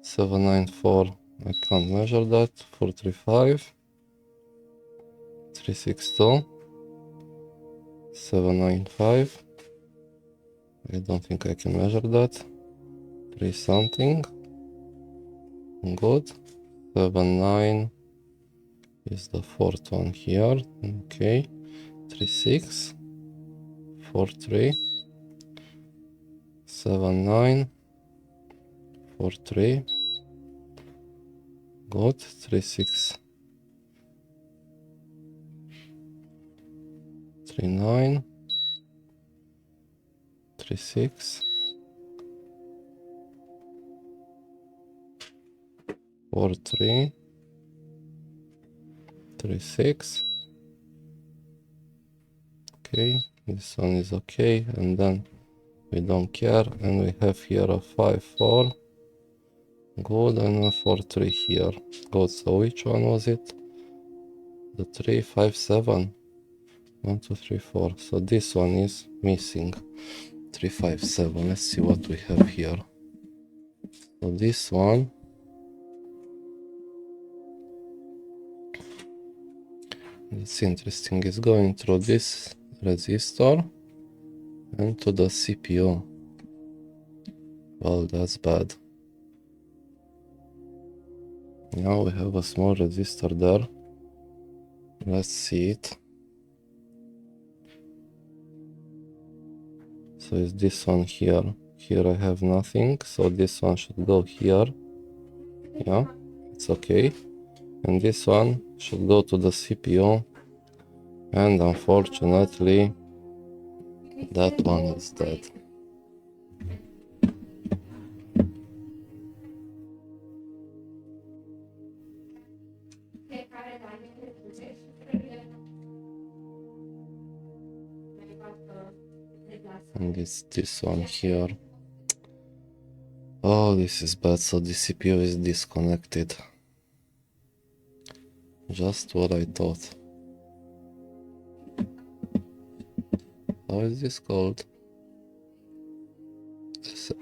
794. I can't measure that. 435. 362. 795. I don't think I can measure that. 3 something. Good. 79 is the fourth one here. Okay. 36. 43. 79. 43. Good. 36. 39. 36. 43. 36. Okay, this one is okay, and then we don't care, and we have here a 5, 4. Good, and a 4, 3 here. Good, so which one was it? The 3, 5, 7. 1, 2, 3, 4. So this one is missing. 3, 5, 7. Let's see what we have here. So this one, it's interesting, is going through this resistor and to the CPU. Well, that's bad. Now we have a small resistor there. Let's see it. So is this one here. Here I have nothing, so this one should go here. Yeah, it's okay. And this one should go to the CPU. And unfortunately, that one is dead. And it's this one here. Oh, this is bad. So the CPU is disconnected. Just what I thought. How is this called?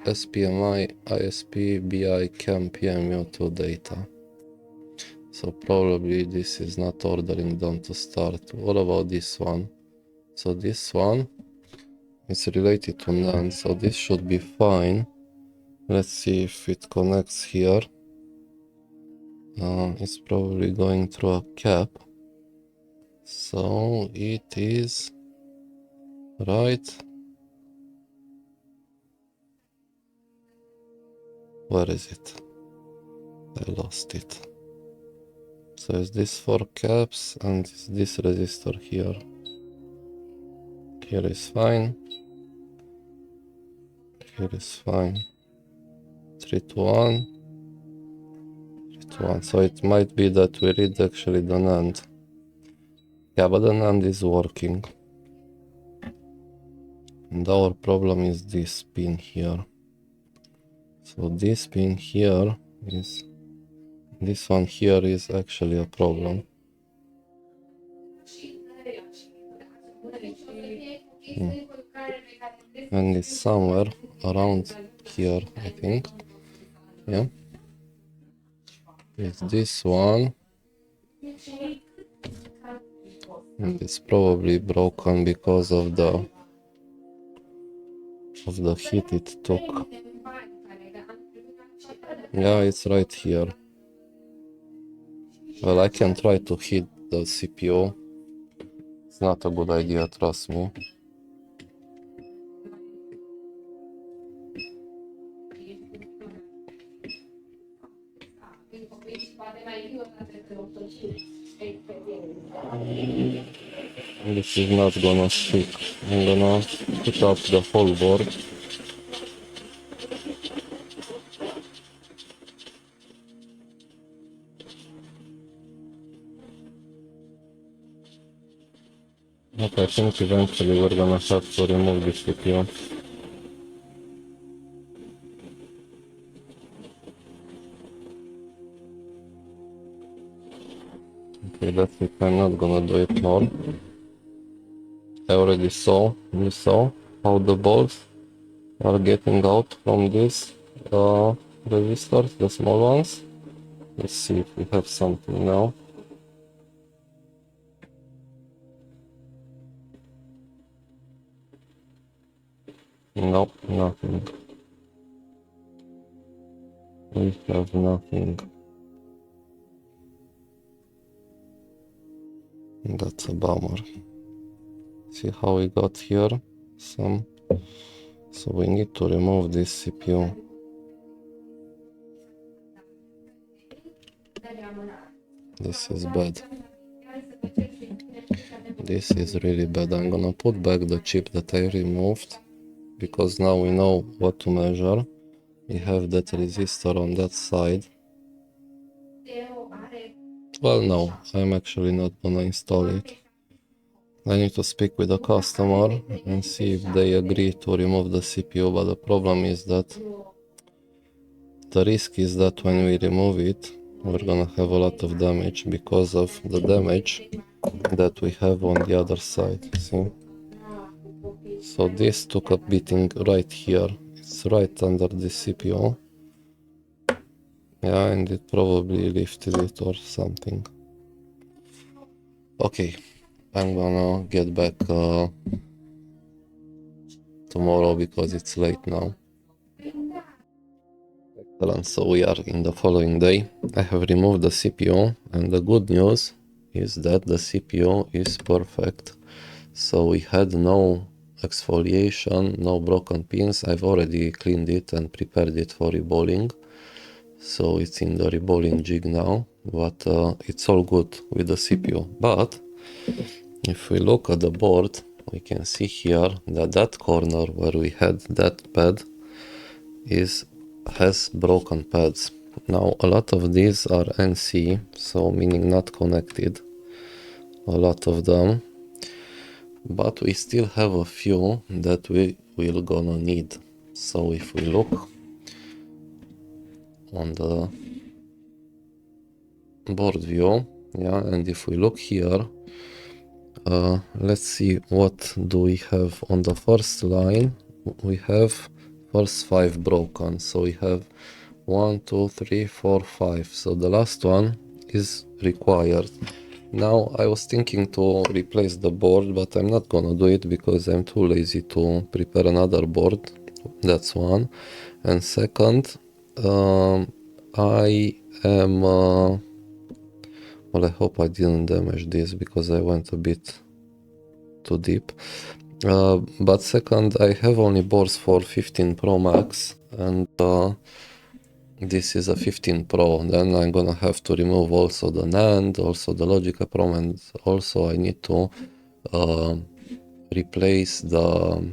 SPMI, ISP, BI, CAM, PMU2 data. So probably this is not ordering down to start. What about this one? So this one is related to NAND, so this should be fine. Let's see if it connects here. It's probably going through a cap. So it is right. Where is it? I lost it. So is this 4 caps and this resistor here. Here is fine. Here is fine. 3 to 1. 3 to 1. So it might be that we read actually the NAND. Yeah, but the NAND is working. And our problem is this pin here. So this pin here is, this one here is actually a problem. And it's somewhere around here, I think. Yeah. It's this one. And it's probably broken because of the heat it took. Yeah, it's right here. Well, I can try to hit the CPU. It's not a good idea, trust me. This is not gonna stick. I'm gonna put up the whole board. But I think eventually we're gonna have to remove the CPU. Okay, that's it. I'm not gonna do it more. I already saw, you saw how the balls are getting out from these resistors, the small ones. Let's see if we have something now. Nope, nothing. We have nothing. That's a bummer. See how we got here? So we need to remove this CPU. This is bad. This is really bad. I'm gonna put back the chip that I removed, because now we know what to measure. We have that resistor on that side. Well, no, I'm actually not gonna install it. I need to speak with the customer and see if they agree to remove the CPU, but the problem is that the risk is that when we remove it, we're gonna have a lot of damage because of the damage that we have on the other side, see? So this took a beating right here. It's right under the CPU. Yeah, and it probably lifted it or something. Okay, I'm gonna get back tomorrow because it's late now. Excellent, so we are in the following day. I have removed the CPU, and the good news is that the CPU is perfect. So we had no exfoliation, no broken pins. I've already cleaned it and prepared it for reballing. So it's in the reballing jig now, but it's all good with the CPU. But if we look at the board, we can see here that that corner where we had that pad has broken pads. Now a lot of these are NC, so meaning not connected, a lot of them, but we still have a few that we will gonna need. So if we look on the board view, yeah, and if we look here, let's see what do we have on the first line. We have first 5 broken, so we have 1, 2, 3, 4, 5. So the last one is required. Now I was thinking to replace the board, but I'm not gonna do it because I'm too lazy to prepare another board. That's one. And second, I am well, I hope I didn't damage this because I went a bit too deep. But second, I have only boards for 15 Pro Max, and this is a 15 Pro. Then I'm gonna have to remove also the NAND, also the Logic Pro, and also I need to replace the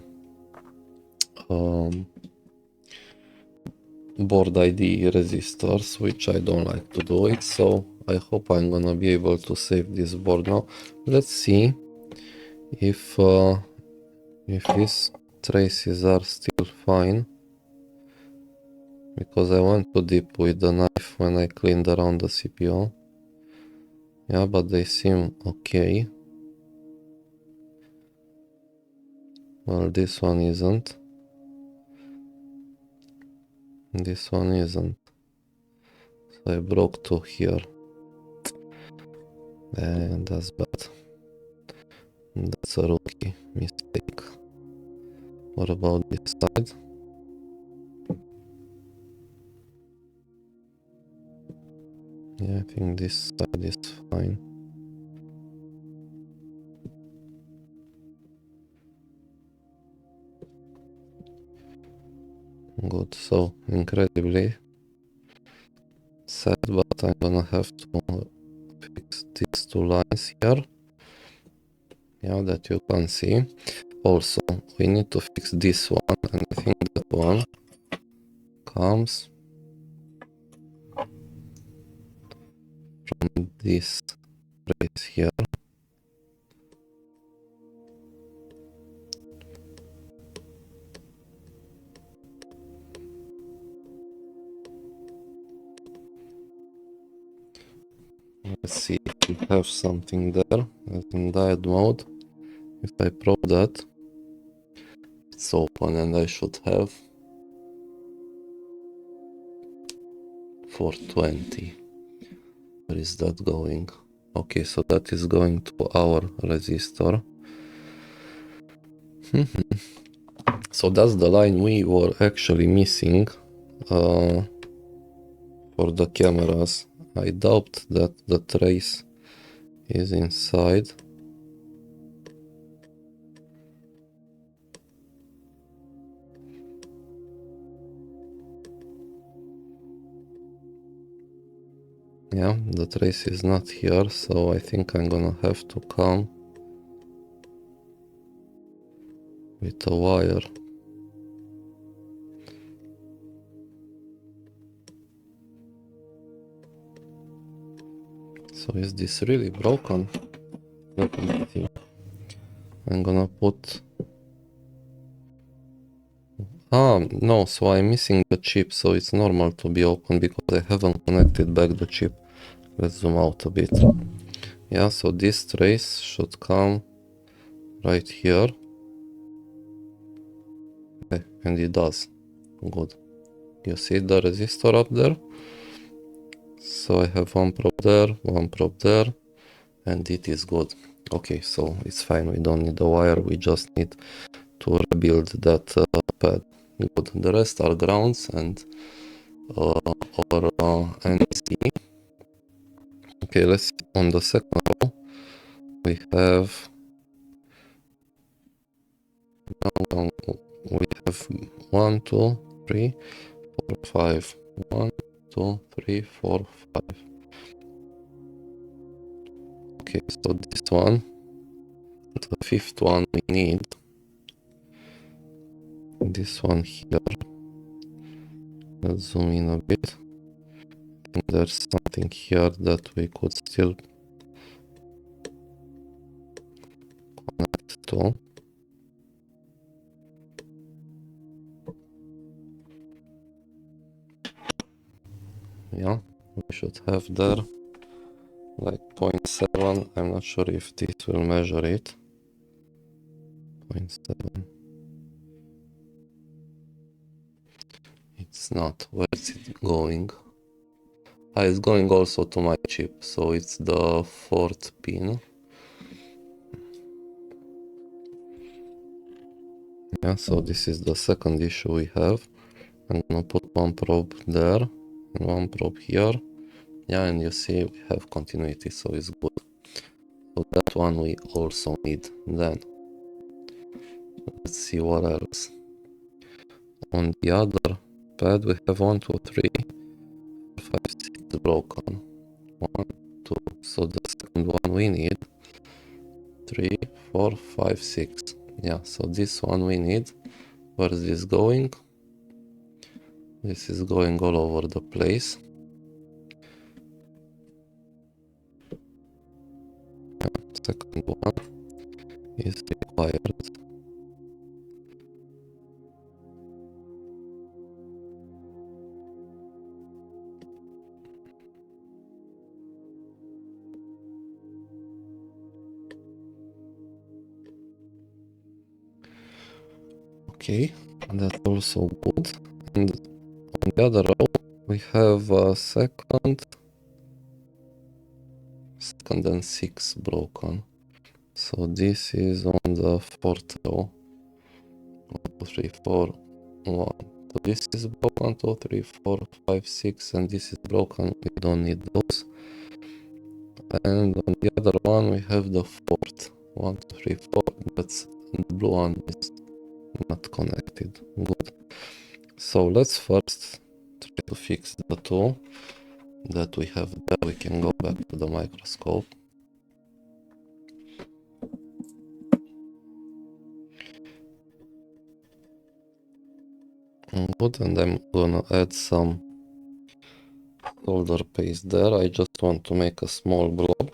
board ID resistors, which I don't like to do it. So I hope I'm gonna be able to save this board now. Let's see if these traces are still fine, because I went too deep with the knife when I cleaned around the CPU. Yeah, but they seem okay. Well, this one isn't. This one isn't. So I broke 2 here. And that's bad. That's a rookie mistake. What about this side? Yeah, I think this side is fine. Good, so incredibly sad, but I'm gonna have to fix these 2 lines here. Yeah, that you can see. Also, we need to fix this one, and I think that one comes from this place here. Let's see if we have something there. As in diode mode, if I probe that, it's open, and I should have 420. Where is that going? Okay, so that is going to our resistor. So that's the line we were actually missing for the cameras. I doubt that the trace is inside. Yeah, the trace is not here, so I think I'm gonna have to come with a wire. So is this really broken? Let me see. I'm gonna put... no, so I'm missing the chip, so it's normal to be open because I haven't connected back the chip. Let's zoom out a bit. Yeah, so this trace should come right here. Okay, and it does. Good. You see the resistor up there? So I have one probe there, and it is good. Okay, so it's fine, we don't need the wire, we just need to rebuild that pad. Good. The rest are grounds and or NEC. Okay, let's see. On the second row we have we have 1, 2, 3, 4, 5. 1, 2, 3, 4, 5. Okay, so this one, the fifth one we need. This one here. Let's zoom in a bit. And there's something here that we could still connect to. Yeah, we should have there like 0.7. I'm not sure if this will measure it. 0.7. It's not. Where is it going? Ah, it's going also to my chip, so it's the fourth pin. Yeah, so this is the second issue we have. I'm gonna put one probe there and one probe here. Yeah, and you see we have continuity, so it's good. So that one we also need. Then let's see what else. On the other pad we have 1, 2, 3, 5, 6 broken. 1, 2. So the second one we need 3, 4, 5, 6. Yeah, so this one we need. Where is this going? This is going all over the place. Second one is required. Okay, that's also good. And on the other row we have a second and 6 broken. So this is on the fourth row. 1, 2, 3, 4, 1. So this is broken, 2, 3, 4, 5, 6, and this is broken. We don't need those. And on the other one we have the fourth. 1, 2, 3, 4. That's the blue one is not connected. Good. So let's first try to fix the two that we have there. We can go back to the microscope. Good, and I'm gonna add some solder paste there. I just want to make a small blob,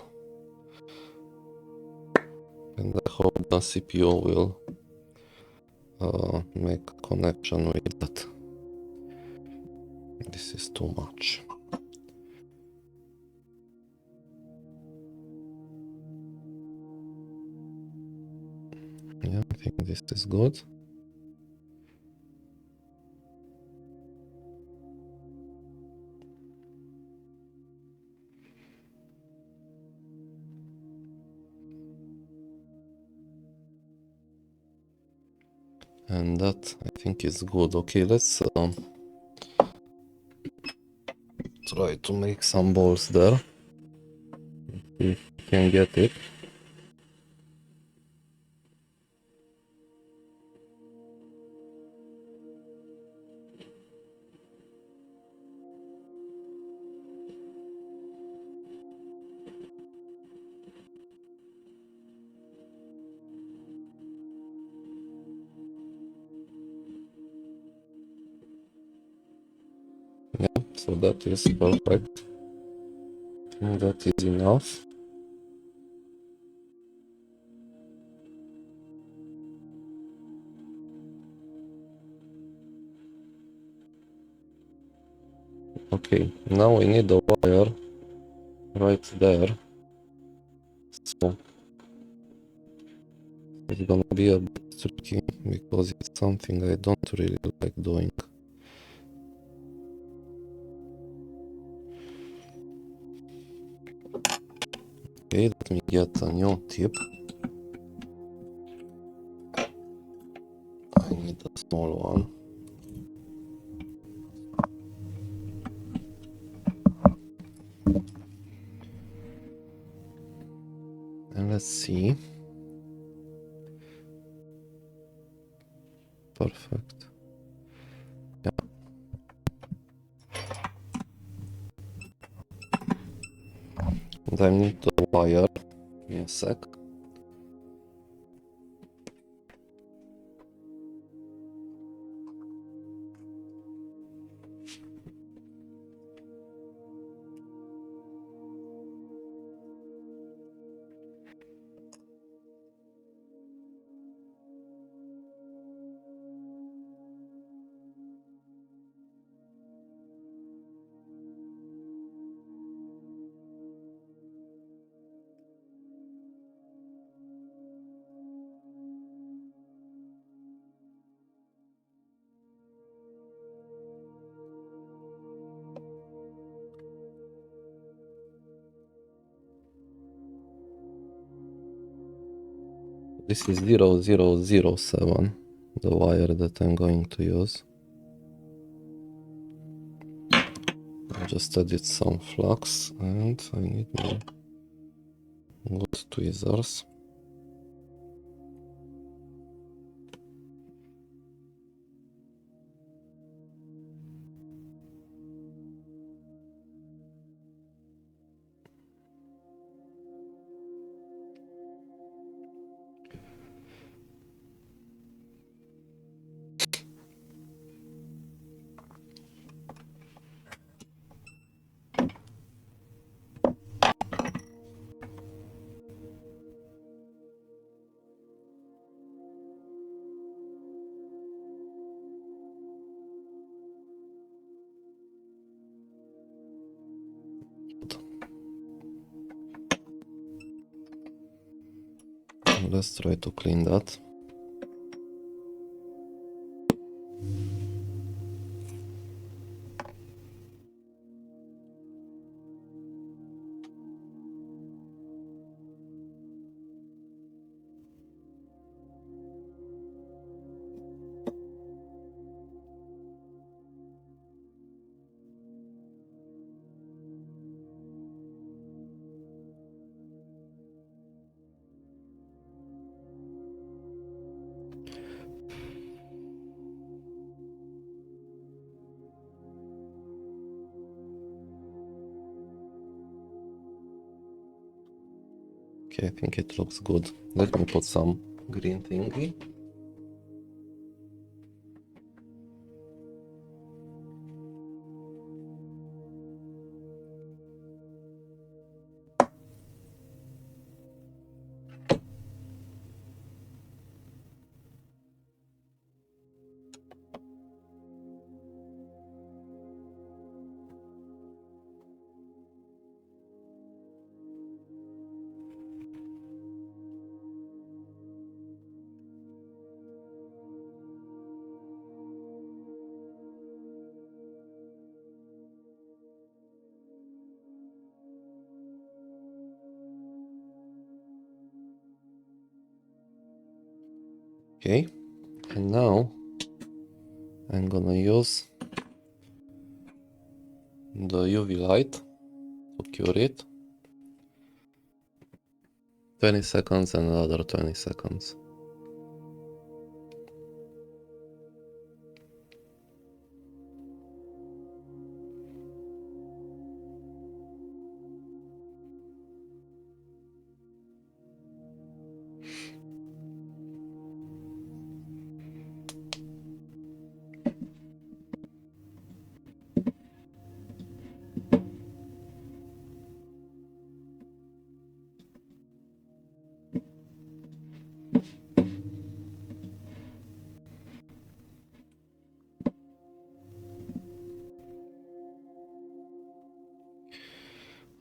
and I hope the CPU will make a connection with that. This is too much. Yeah, I think this is good. And that I think is good. Okay, let's try to make some balls there. If we can get it. Yeah, so that is perfect. And that is enough. Okay, now we need a wire right there. So it's gonna be a bit tricky because it's something I don't really like doing. Okay, let me get a new tip. I need a small one. And let's see. Perfect. Yeah. And I need the wire. Give me a sec. This is 0007, the wire that I'm going to use. I just added some flux and I need more good tweezers. Let's try to clean that. Okay, I think it looks good. Let me put some green thingy. Okay, and now I'm gonna use the UV light to cure it. 20 seconds and another 20 seconds.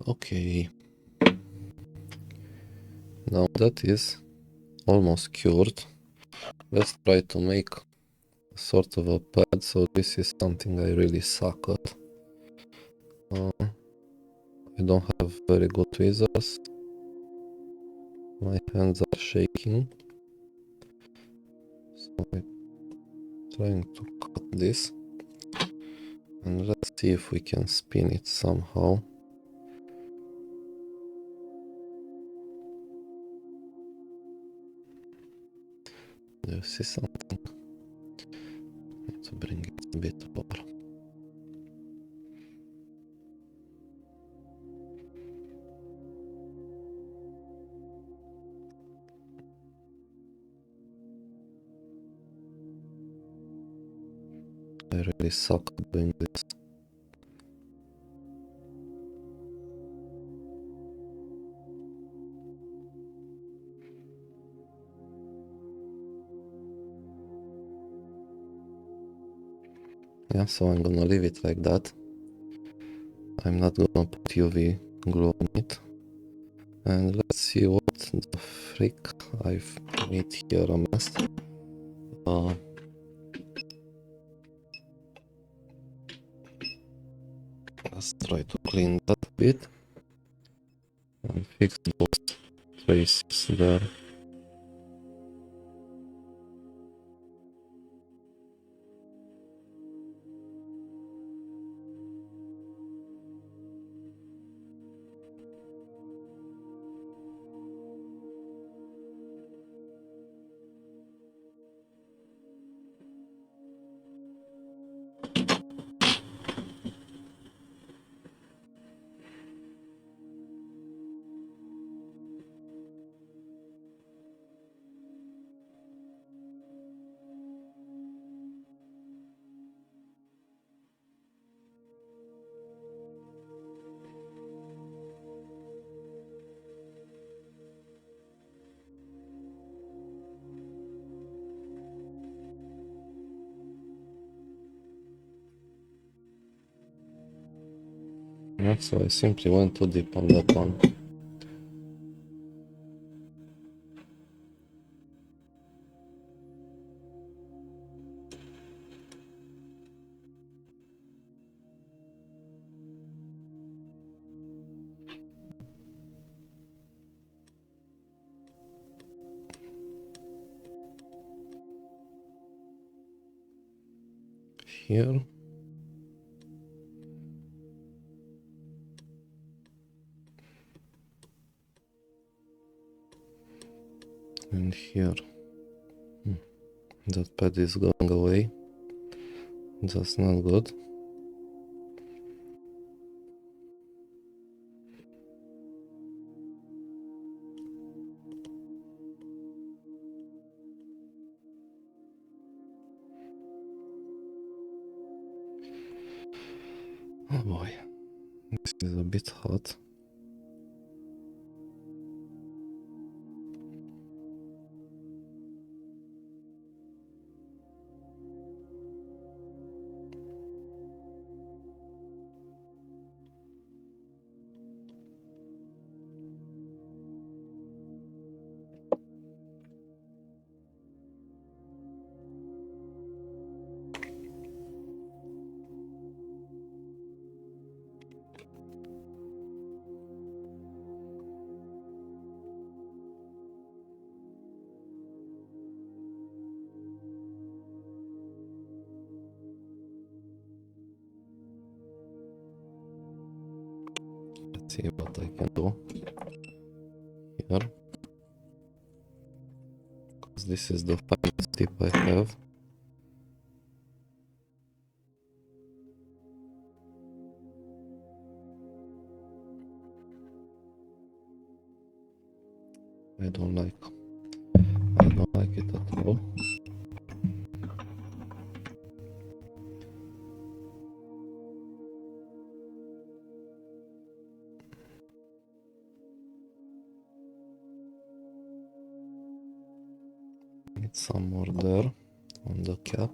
Okay, now that is almost cured. Let's try to make sort of a pad. So this is something I really suck at. I don't have very good tweezers. My hands are shaking, so I'm trying to cut this, and let's see if we can spin it somehow. Do you see something? Need to bring it a bit over. I really suck at doing this. Yeah, so I'm gonna leave it like that. I'm not gonna put UV glue on it. And let's see what the frick I've made here a mess. Let's try to clean that a bit and fix those traces there. Yeah, so I simply went too deep on that one. Here. And here. That pad is going away. That's not good. Oh boy, this is a bit hot. Let's see what I can do here. Because this is the finest tip I have. I don't like it at all. Need some more there on the cap.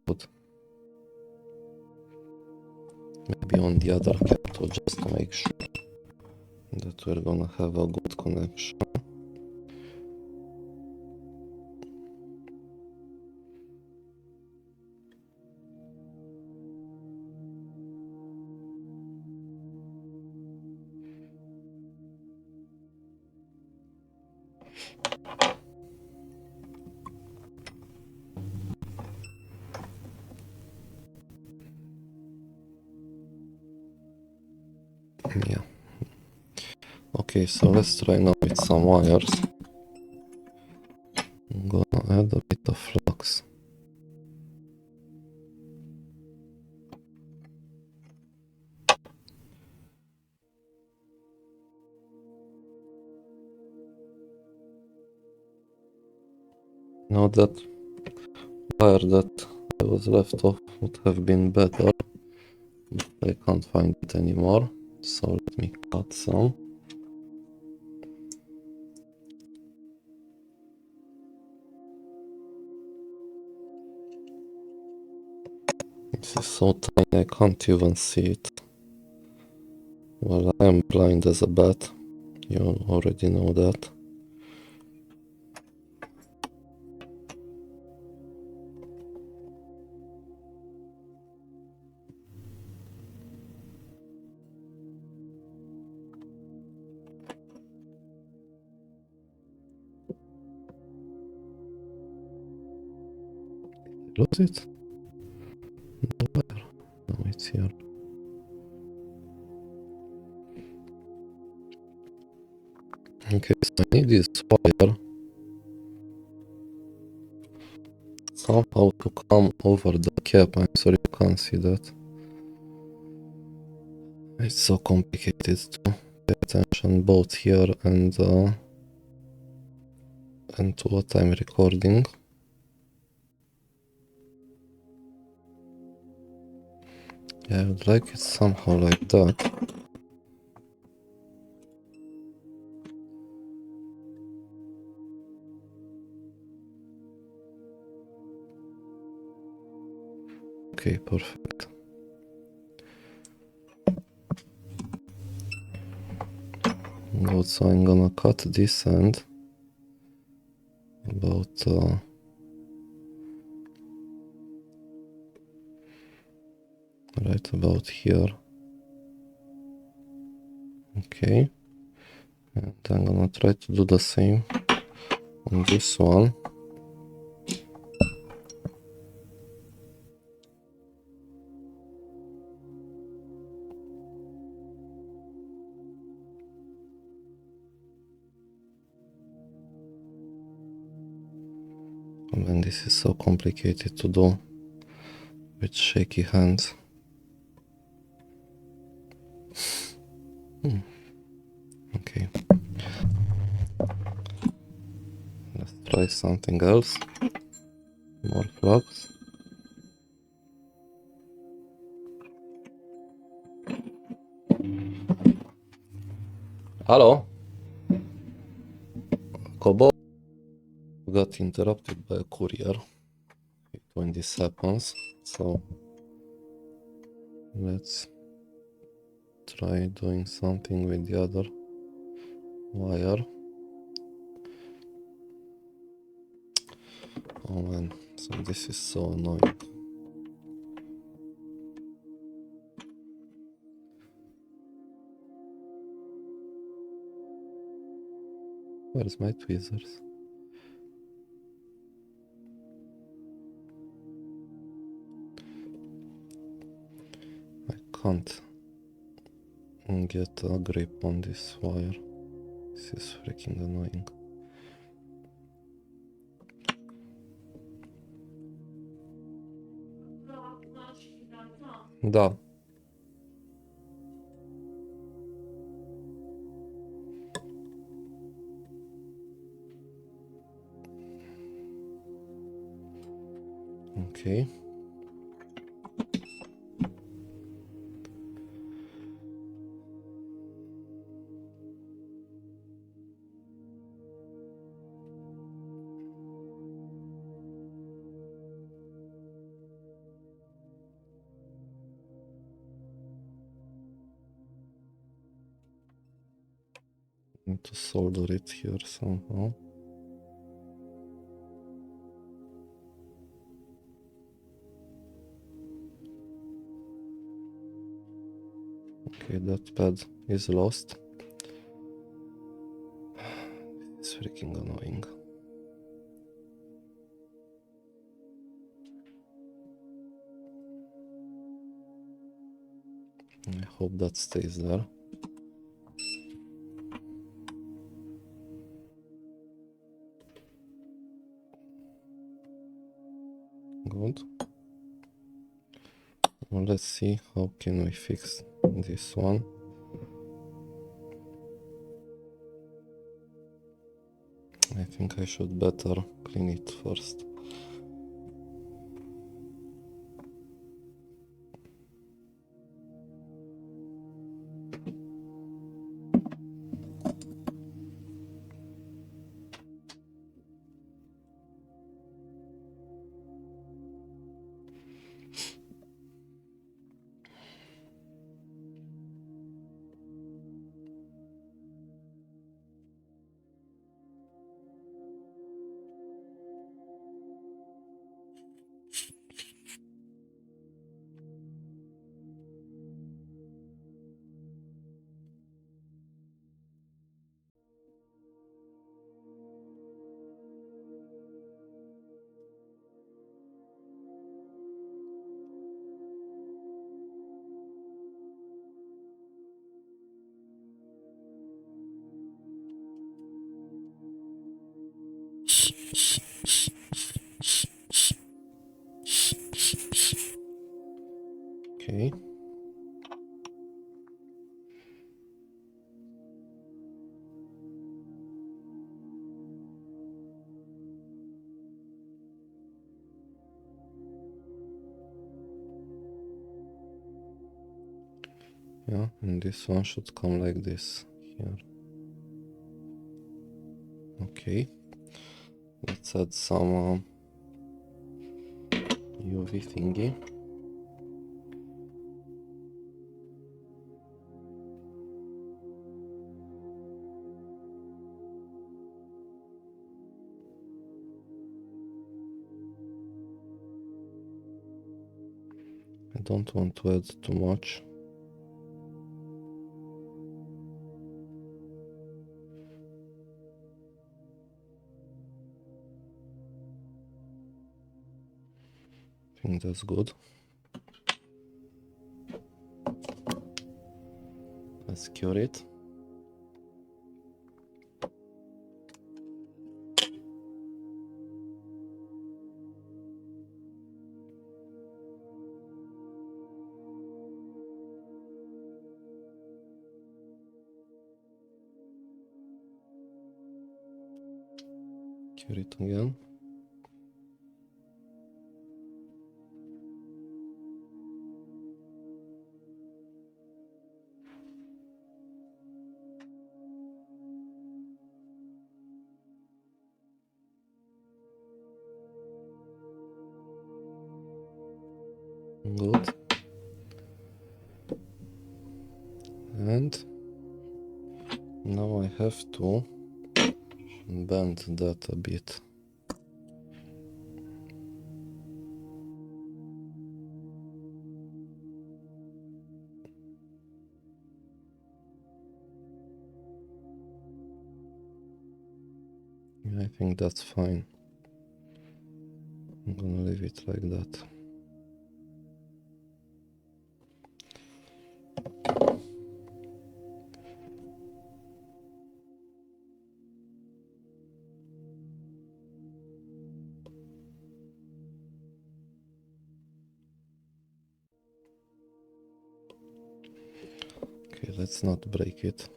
Good. Maybe on the other cap too, just to make sure that we're gonna have a good connection. Yeah. Okay, so let's try now with some wires. I'm gonna add a bit of flux. Now that wire that I was left off would have been better, but I can't find it anymore, so let me cut some. This is so tiny I can't even see it. Well, I am blind as a bat, you already know that. Lose it? No wire. No, it's here. Okay, so I need this wire somehow to come over the cap. I'm sorry you can't see that. It's so complicated to pay attention both here and to what I'm recording. Yeah, I would like it somehow like that. Okay, perfect. Good, so I'm gonna cut this end about right about here. Okay, and I'm gonna try to do the same on this one. And this is so complicated to do with shaky hands. Okay, let's try something else. More flux. Hello? Kobo got interrupted by a courier when this happens, so let's try doing something with the other wire. Oh man, so this is so annoying. Where's my tweezers? I can't get a grip on this wire. This is freaking annoying. Da. Okay. Need to solder it here somehow. Okay, that pad is lost. It's freaking annoying. I hope that stays there. Well, let's see how can we fix this one. I think I should better clean it first. Okay. Yeah, and this one should come like this here. Okay. Let's add some UV thingy. I don't want to add too much. I think that's good. Let's cure it. Cure it again. Good. And now I have to bend that a bit. I think that's fine. I'm gonna leave it like that. Okay, let's not break it.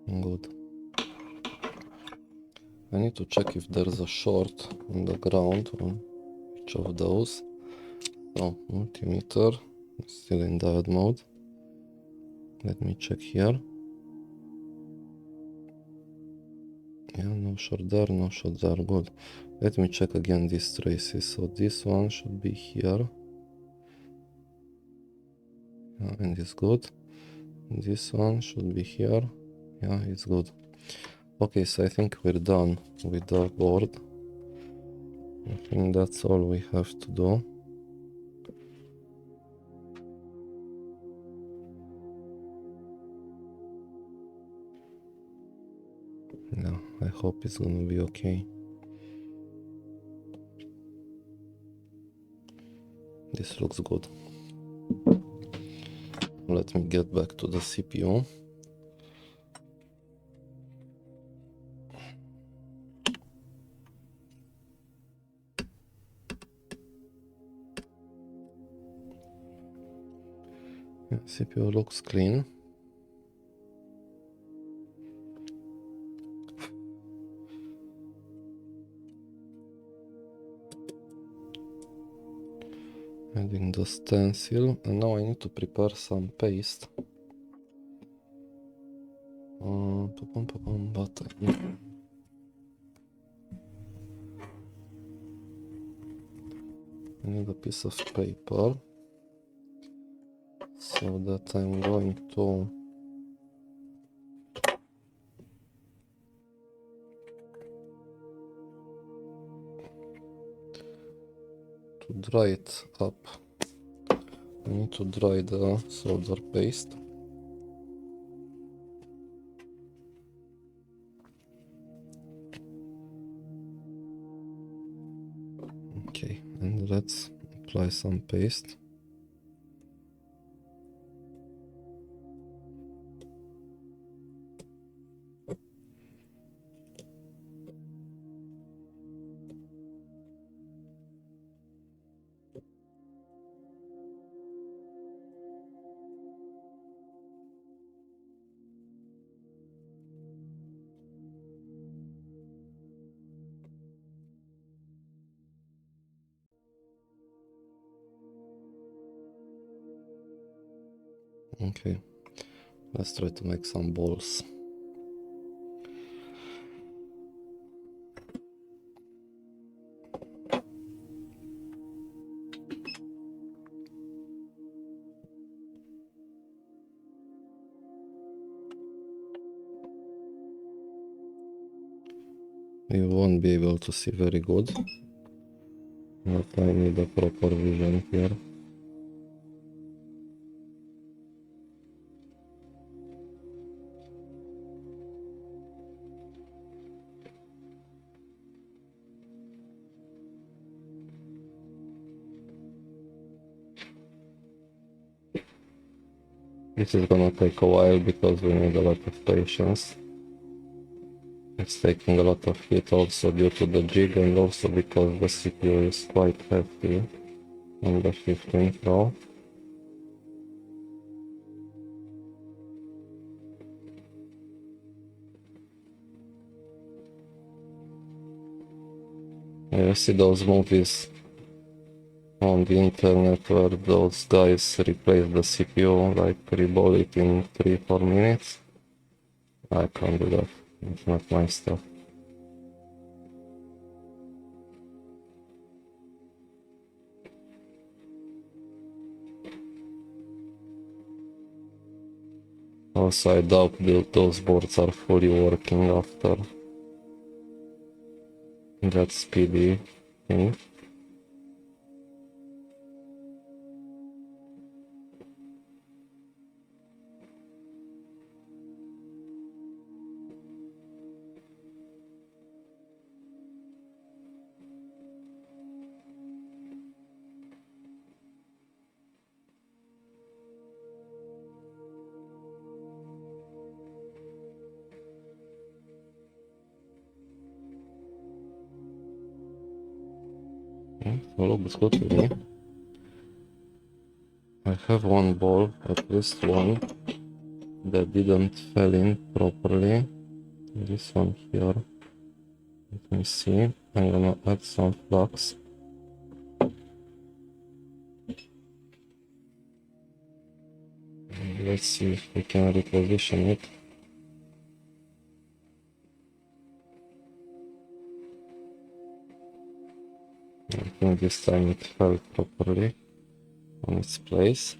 Good. I need to check if there's a short on the ground on each of those. So multimeter is still in diode mode. Let me check here. Yeah, no short there, no short there. Good. Let me check again these traces. So this one should be here. Yeah, and it's good. This one should be here. Yeah, it's good. Okay, so I think we're done with the board. I think that's all we have to do. Yeah, I hope it's gonna be okay. This looks good. let me get back to the CPU. Yeah, CPU looks clean. Adding the stencil, and now I need to prepare some paste. But I need a piece of paper, so that I'm going to dry it up. I need to dry the solder paste. Okay, and let's apply some paste. Okay, let's try to make some balls. You won't be able to see very good, but I need a proper vision here. This is gonna take a while because we need a lot of patience. It's taking a lot of heat also due to the jig, and also because the CPU is quite heavy on the 15 Pro. You see those movies on the internet where those guys replace the CPU, like reball it in 3-4 minutes. I can't do that. It's not my stuff. Also, I doubt that those boards are fully working after that speedy thing. Yeah, so looks good to me. I have one ball, at least one, that didn't fall in properly. This one here. Let me see. I'm gonna add some flux. Let's see if we can reposition it. I think this time it fell properly on its place.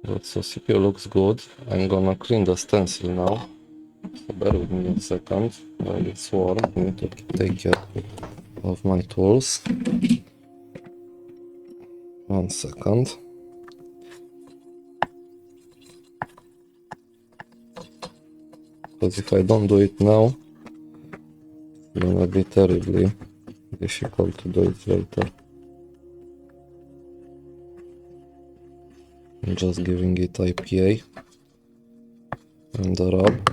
Good, so CPU looks good. I'm gonna clean the stencil now. So bear with me a second. While it's warm, I need to take care of my tools. 1 second. because if I don't do it now, it's gonna be terribly difficult to do it later. I'm just giving it IPA and a rub.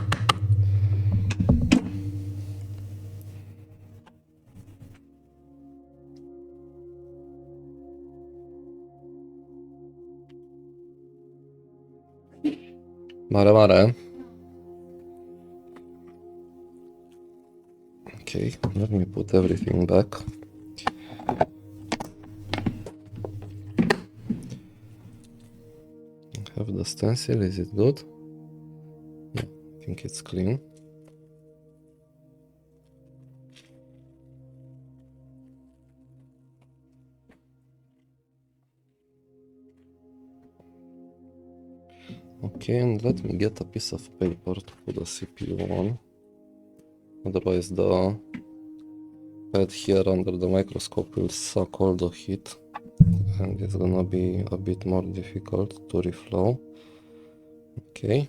Mare. Okay, let me put everything back. Have the stencil, is it good? Yeah, I think it's clean. Okay, and let me get a piece of paper to put the CPU on. Otherwise the pad here under the microscope will suck all the heat and it's gonna be a bit more difficult to reflow. Okay,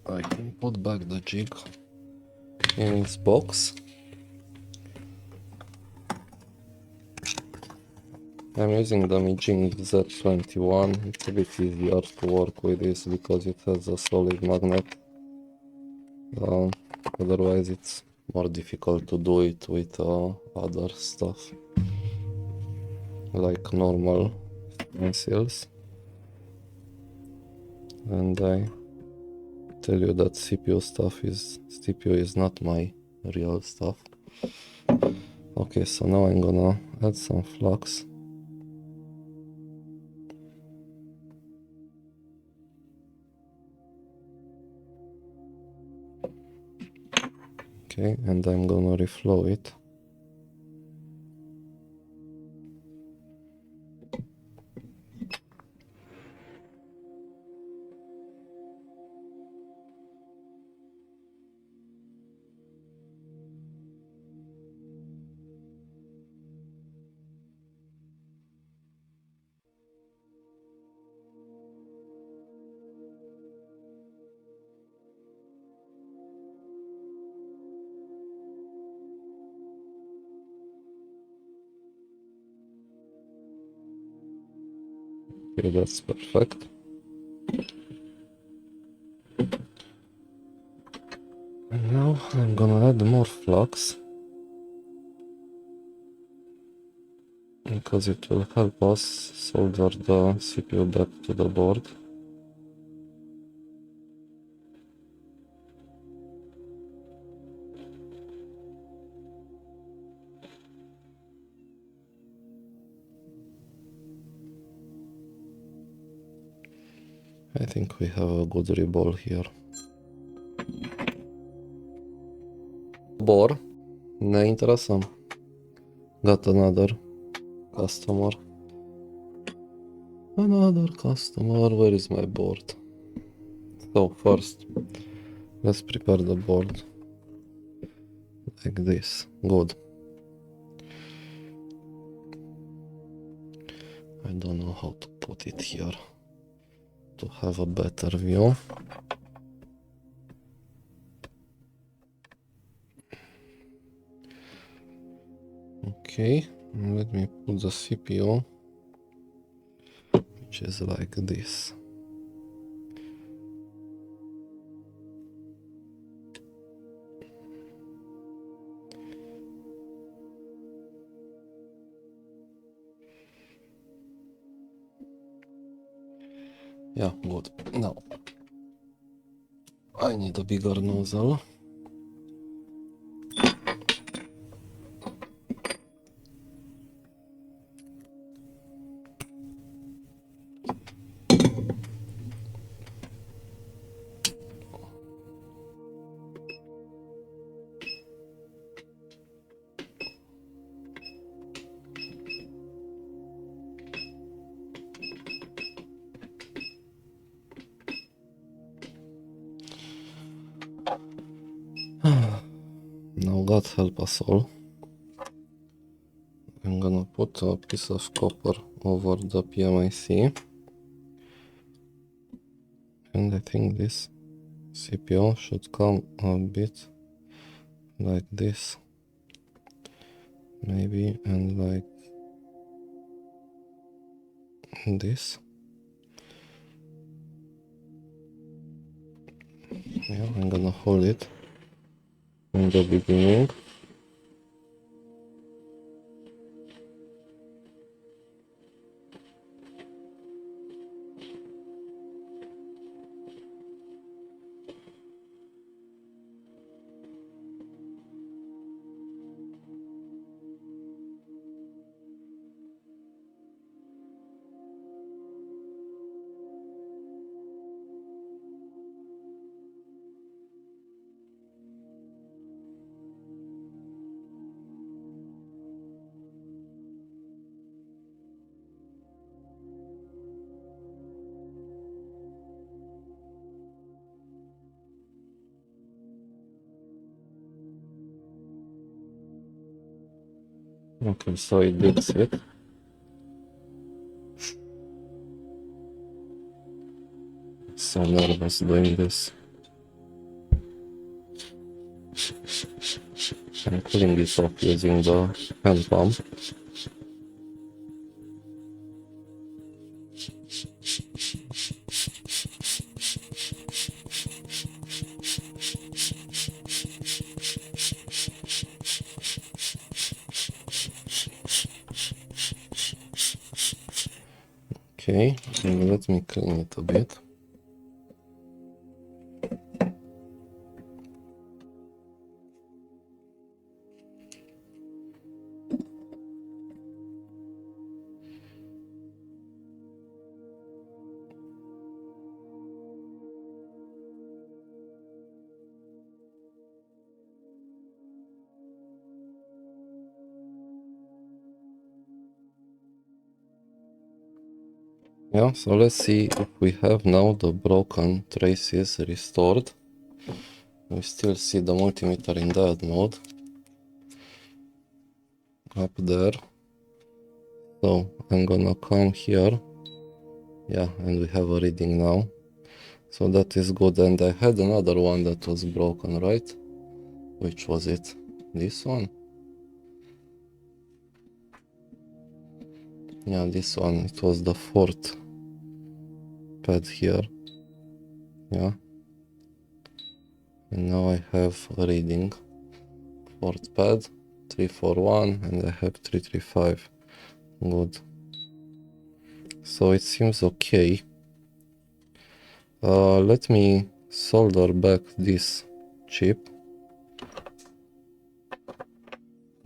I can put back the jig in its box. I'm using the Mijing Z21. It's a bit easier to work with this because it has a solid magnet. Otherwise it's more difficult to do it with other stuff like normal pencils. And I tell you that CPU is not my real stuff. Okay, so now I'm gonna add some flux. Okay, and I'm gonna reflow it. Okay, that's perfect. And now I'm gonna add more flux because it will help us solder the CPU back to the board. I think we have a good reball here. Board. Neinteresant. Got another customer. Another customer. Where is my board? So first, let's prepare the board like this. Good. I don't know how to put it here to have a better view. Okay, let me put the CPU, which is like this. Yeah, good. Now, I need a bigger nozzle. Now God help us all. I'm gonna put a piece of copper over the PMIC. And I think this CPO should come a bit like this, maybe, and like this. Yeah, I'm gonna hold it in the beginning. Okay, so it digs it. So nervous doing this. I'm cooling it off using the hand pump. Okay, and let me clean it a bit. Yeah, so let's see if we have now the broken traces restored. We still see the multimeter in diode mode up there. So I'm gonna come here. Yeah, and we have a reading now. So that is good. And I had another one that was broken, right? Which was it? This one? Yeah, this one. It was the fourth pad here. Yeah. And now I have a reading. Fourth pad, 341, and I have 335. Good. So it seems okay. Let me solder back this chip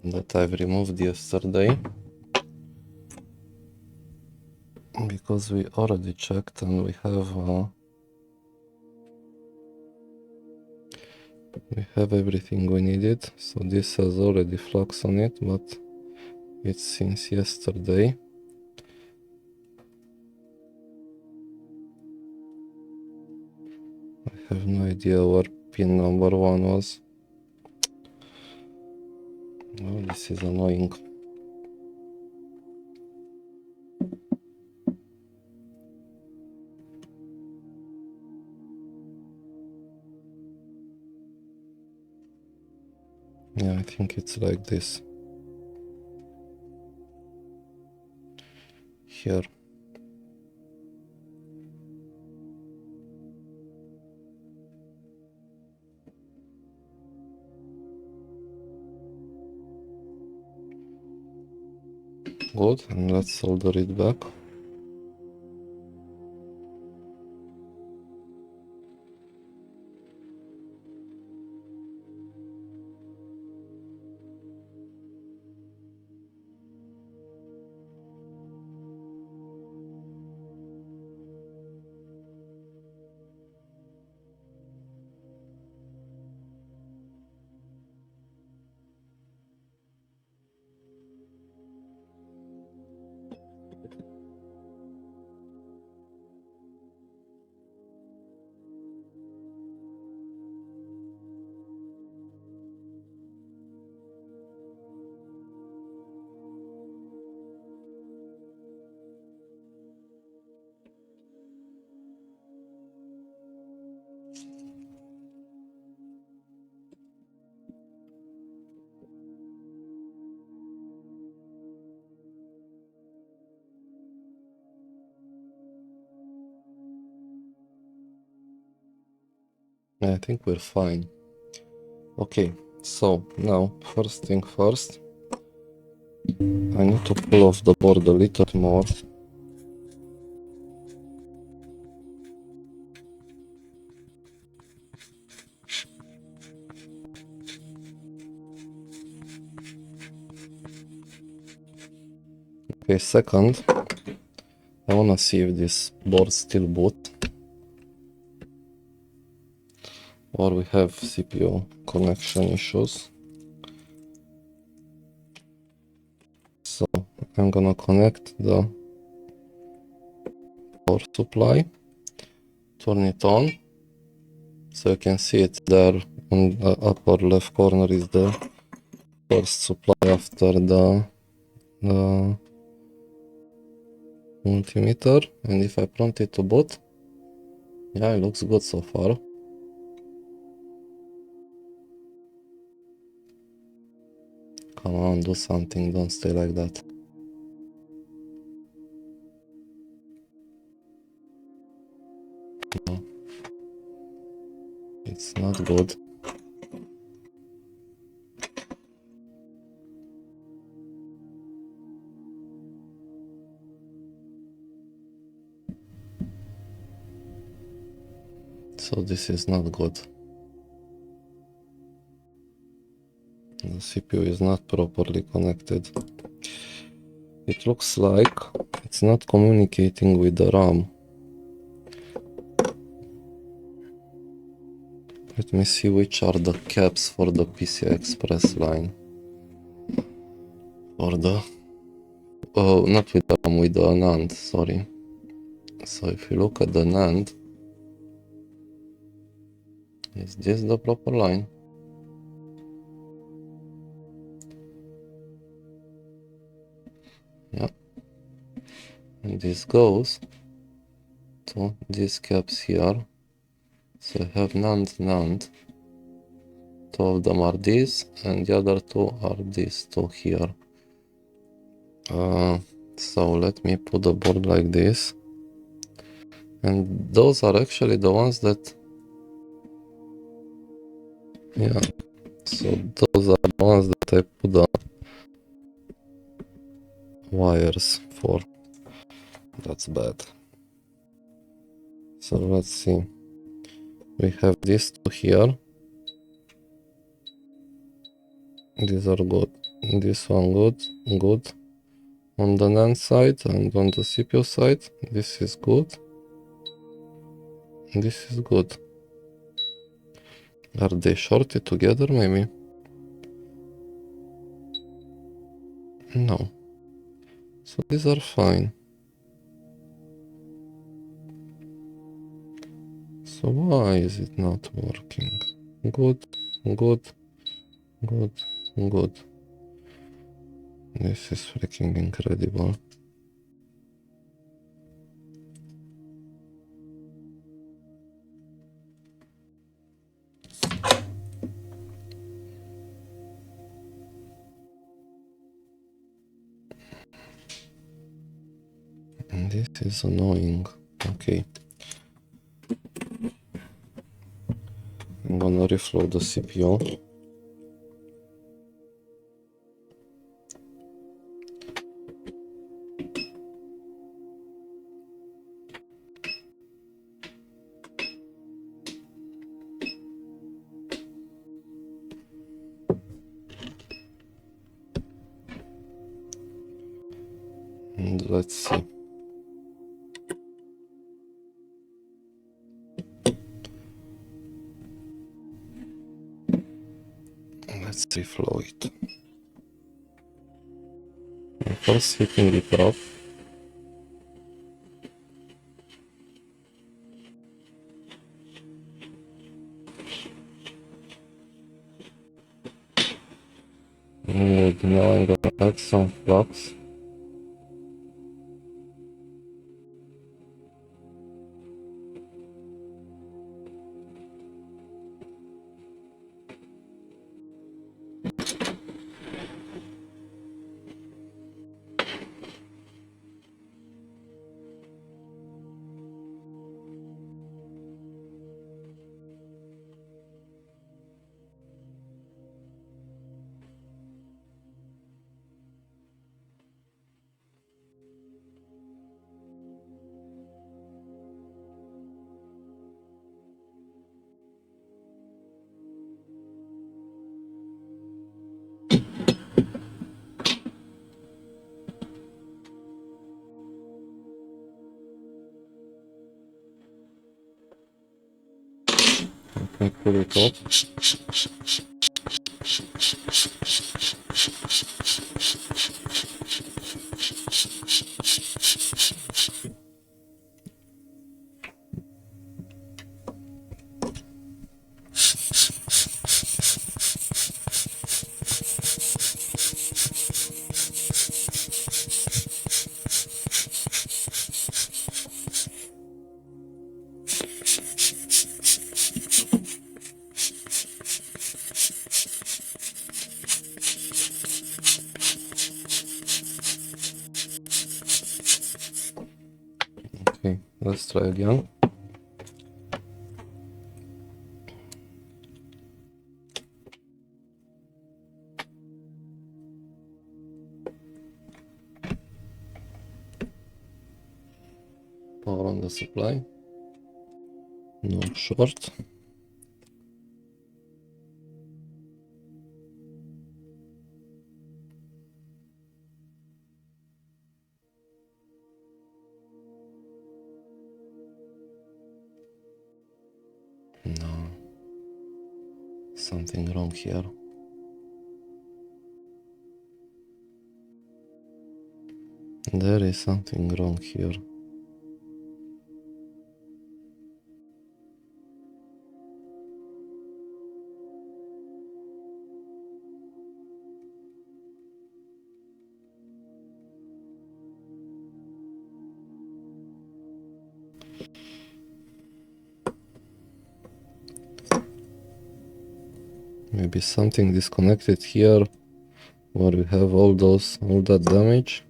that I've removed yesterday, because we already checked and we have everything we needed. So this has already flux on it, but it's since yesterday. I have no idea where pin number 1 was. Oh, this is annoying. Yeah, I think it's like this. Here. Good, and let's solder it back. I think we're fine. Okay, so now first thing first, I need to pull off the board a little more. Okay, second, I wanna see if this board still boot or we have CPU connection issues. So I'm gonna connect the power supply, turn it on, so you can see it there on the upper left corner is the first supply after the multimeter, and if I prompt it to boot, yeah, it looks good so far. Come on, do something, don't stay like that. No, it's not good. So this is not good. The CPU is not properly connected. It looks like it's not communicating with the RAM. Let me see which are the caps for the PCI Express line. Or the... Oh, not with the RAM, with the NAND, sorry. So if you look at the NAND, is this the proper line? Yeah. And this goes to these caps here. So I have NAND. Two of them are these, and the other two are these two here. So let me put the board like this. And those are actually the ones that... Yeah, so those are the ones that I put the wires for. That's bad. So let's see. We have these two here. These are good. This one good. On the NAND side and on the CPU side, this is good. This is good. Are they shorted together maybe? No. So these are fine. So why is it not working? Good. This is freaking incredible. And this is annoying. Okay. I'm gonna reflow the CPU. And let's see. Let's reflow it. I'm first heating it up. And now I'm gonna add some flux. can pull it off. Okay, let's try again. Power on the supply. No short. No. Something wrong here. There is something wrong here. Maybe something disconnected here where we have all that damage.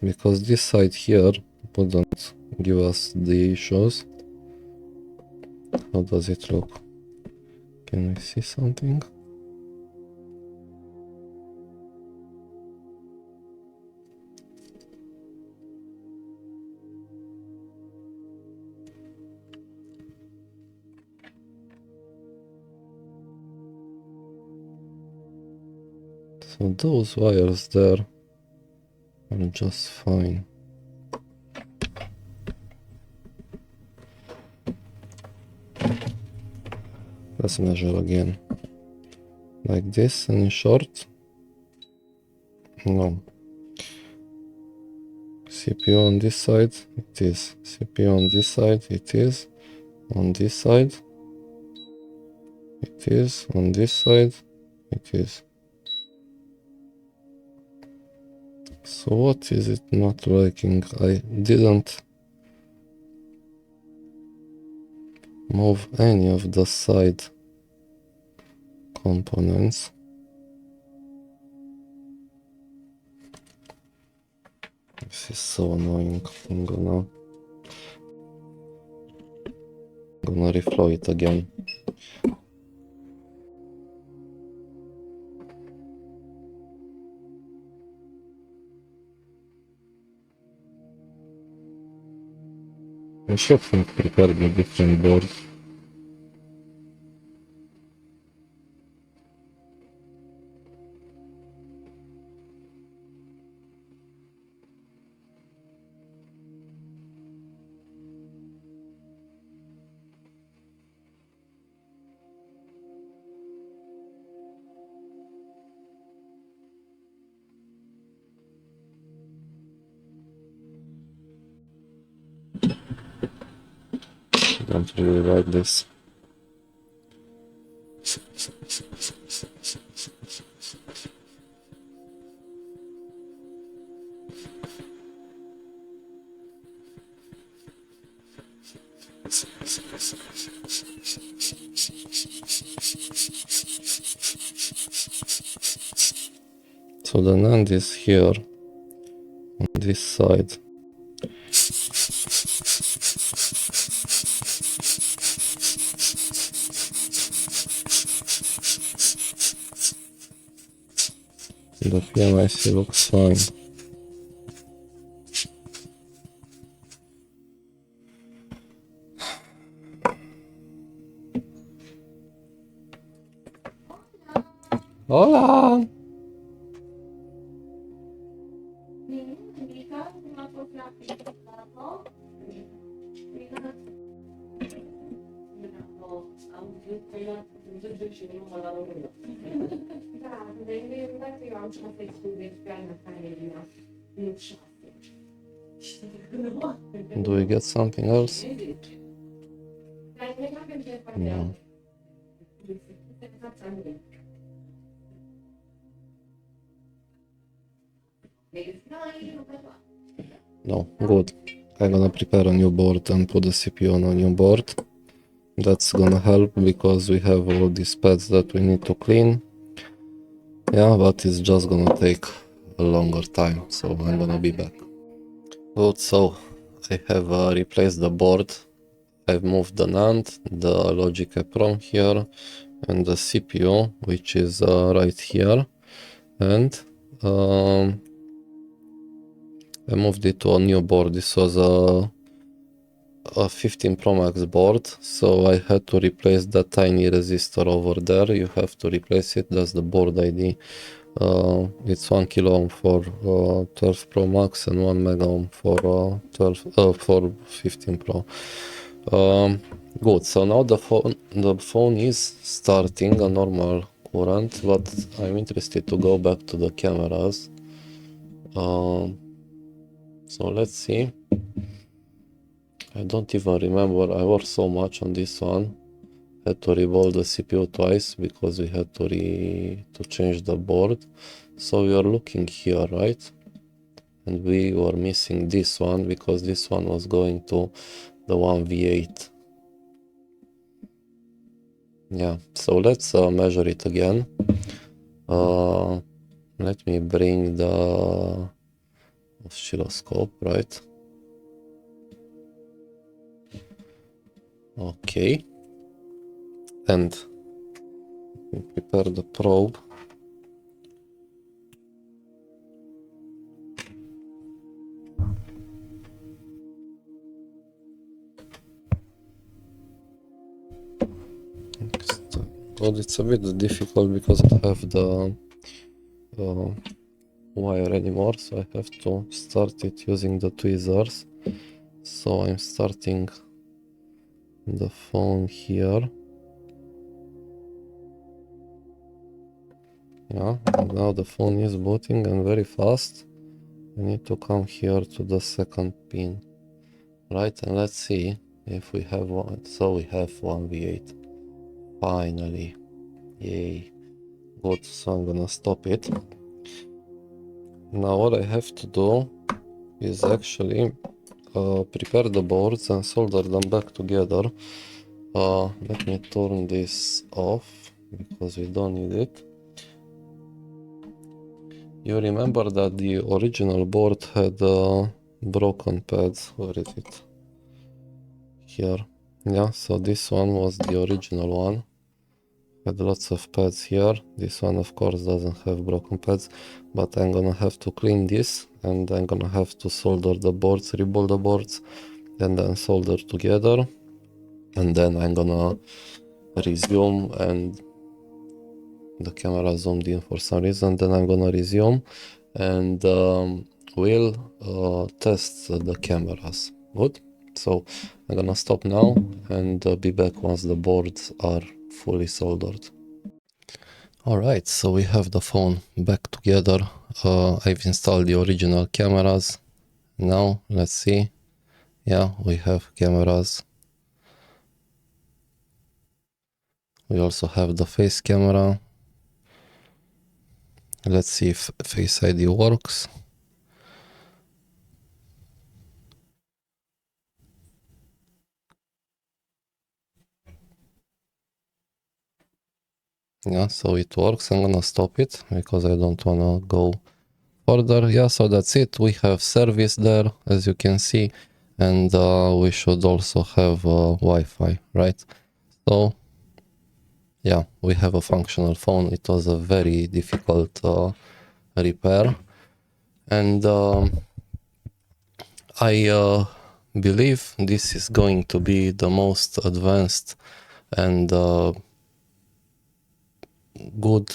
Because this side here wouldn't give us the issues. How does it look? Can we see something? So those wires there are just fine. Let's measure again. Like this, and in short? No. CPU on this side, it is. CPU on this side, it is. On this side, it is. On this side, it is. So what is it not working? I didn't move any of the side components. This is so annoying. I'm gonna reflow it again. I should have prepared a different board. Don't really like this. So the NAND is here on this side. The PMIC looks fine. Hola! Da, deocamdată eu am 6 ani în Canada, nu 6. Do we get something else? Dar noi nu avem de No. No, good. I'm gonna prepare a new board and put the CPU on a new board. That's gonna help because we have all these pads that we need to clean. Yeah, but it's just gonna take a longer time, so I'm gonna be back. Good, so I have replaced the board. I've moved the NAND, the logic EPROM here, and the CPU, which is right here. And I moved it to a new board. This was a 15 Pro Max board, so I had to replace that tiny resistor over there. You have to replace it. That's the board ID. It's 1 kilo ohm for 12 Pro Max and 1 mega ohm for 15 Pro. Good. So now the phone is starting a normal current, but I'm interested to go back to the cameras. So let's see. I don't even remember. I worked so much on this one. Had to rebuild the CPU twice because we had to change the board. So we are looking here, right? And we were missing this one because this one was going to the 1v8. Yeah, so let's measure it again. Let me bring the oscilloscope, right? Okay. And we prepare the probe. But it's a bit difficult because I have the wire anymore, so I have to start it using the tweezers. So I'm starting the phone here. Yeah, and now the phone is booting and very fast. I need to come here to the second pin, right? And let's see if we have one. So we have 1v8. Finally. Yay. Good, so I'm gonna stop it. Now what I have to do is actually prepare the boards and solder them back together. Let me turn this off because we don't need it. You remember that the original board had broken pads. Where is it? Here. Yeah, so this one was the original one. Had lots of pads here. This one of course doesn't have broken pads, but I'm gonna have to clean this and I'm gonna have to solder the boards, rebuild the boards, and then solder together. And then I'm gonna resume, and the camera zoomed in for some reason. Then I'm gonna resume and we'll test the cameras. Good. So I'm gonna stop now and be back once the boards are fully soldered. Alright, so we have the phone back together. I've installed the original cameras. Now let's see. Yeah, we have cameras. We also have the face camera. Let's see if Face ID works. Yeah, so it works. I'm gonna stop it because I don't wanna go further. Yeah, so that's it. We have service there, as you can see, and we should also have Wi-Fi, right? So yeah, we have a functional phone. It was a very difficult repair, and I believe this is going to be the most advanced and good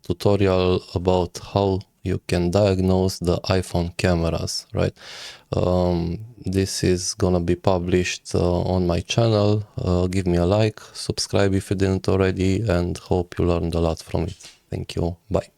tutorial about how you can diagnose the iPhone cameras, right? This is gonna be published on my channel. Give me a like, subscribe if you didn't already, and hope you learned a lot from it. Thank you. Bye.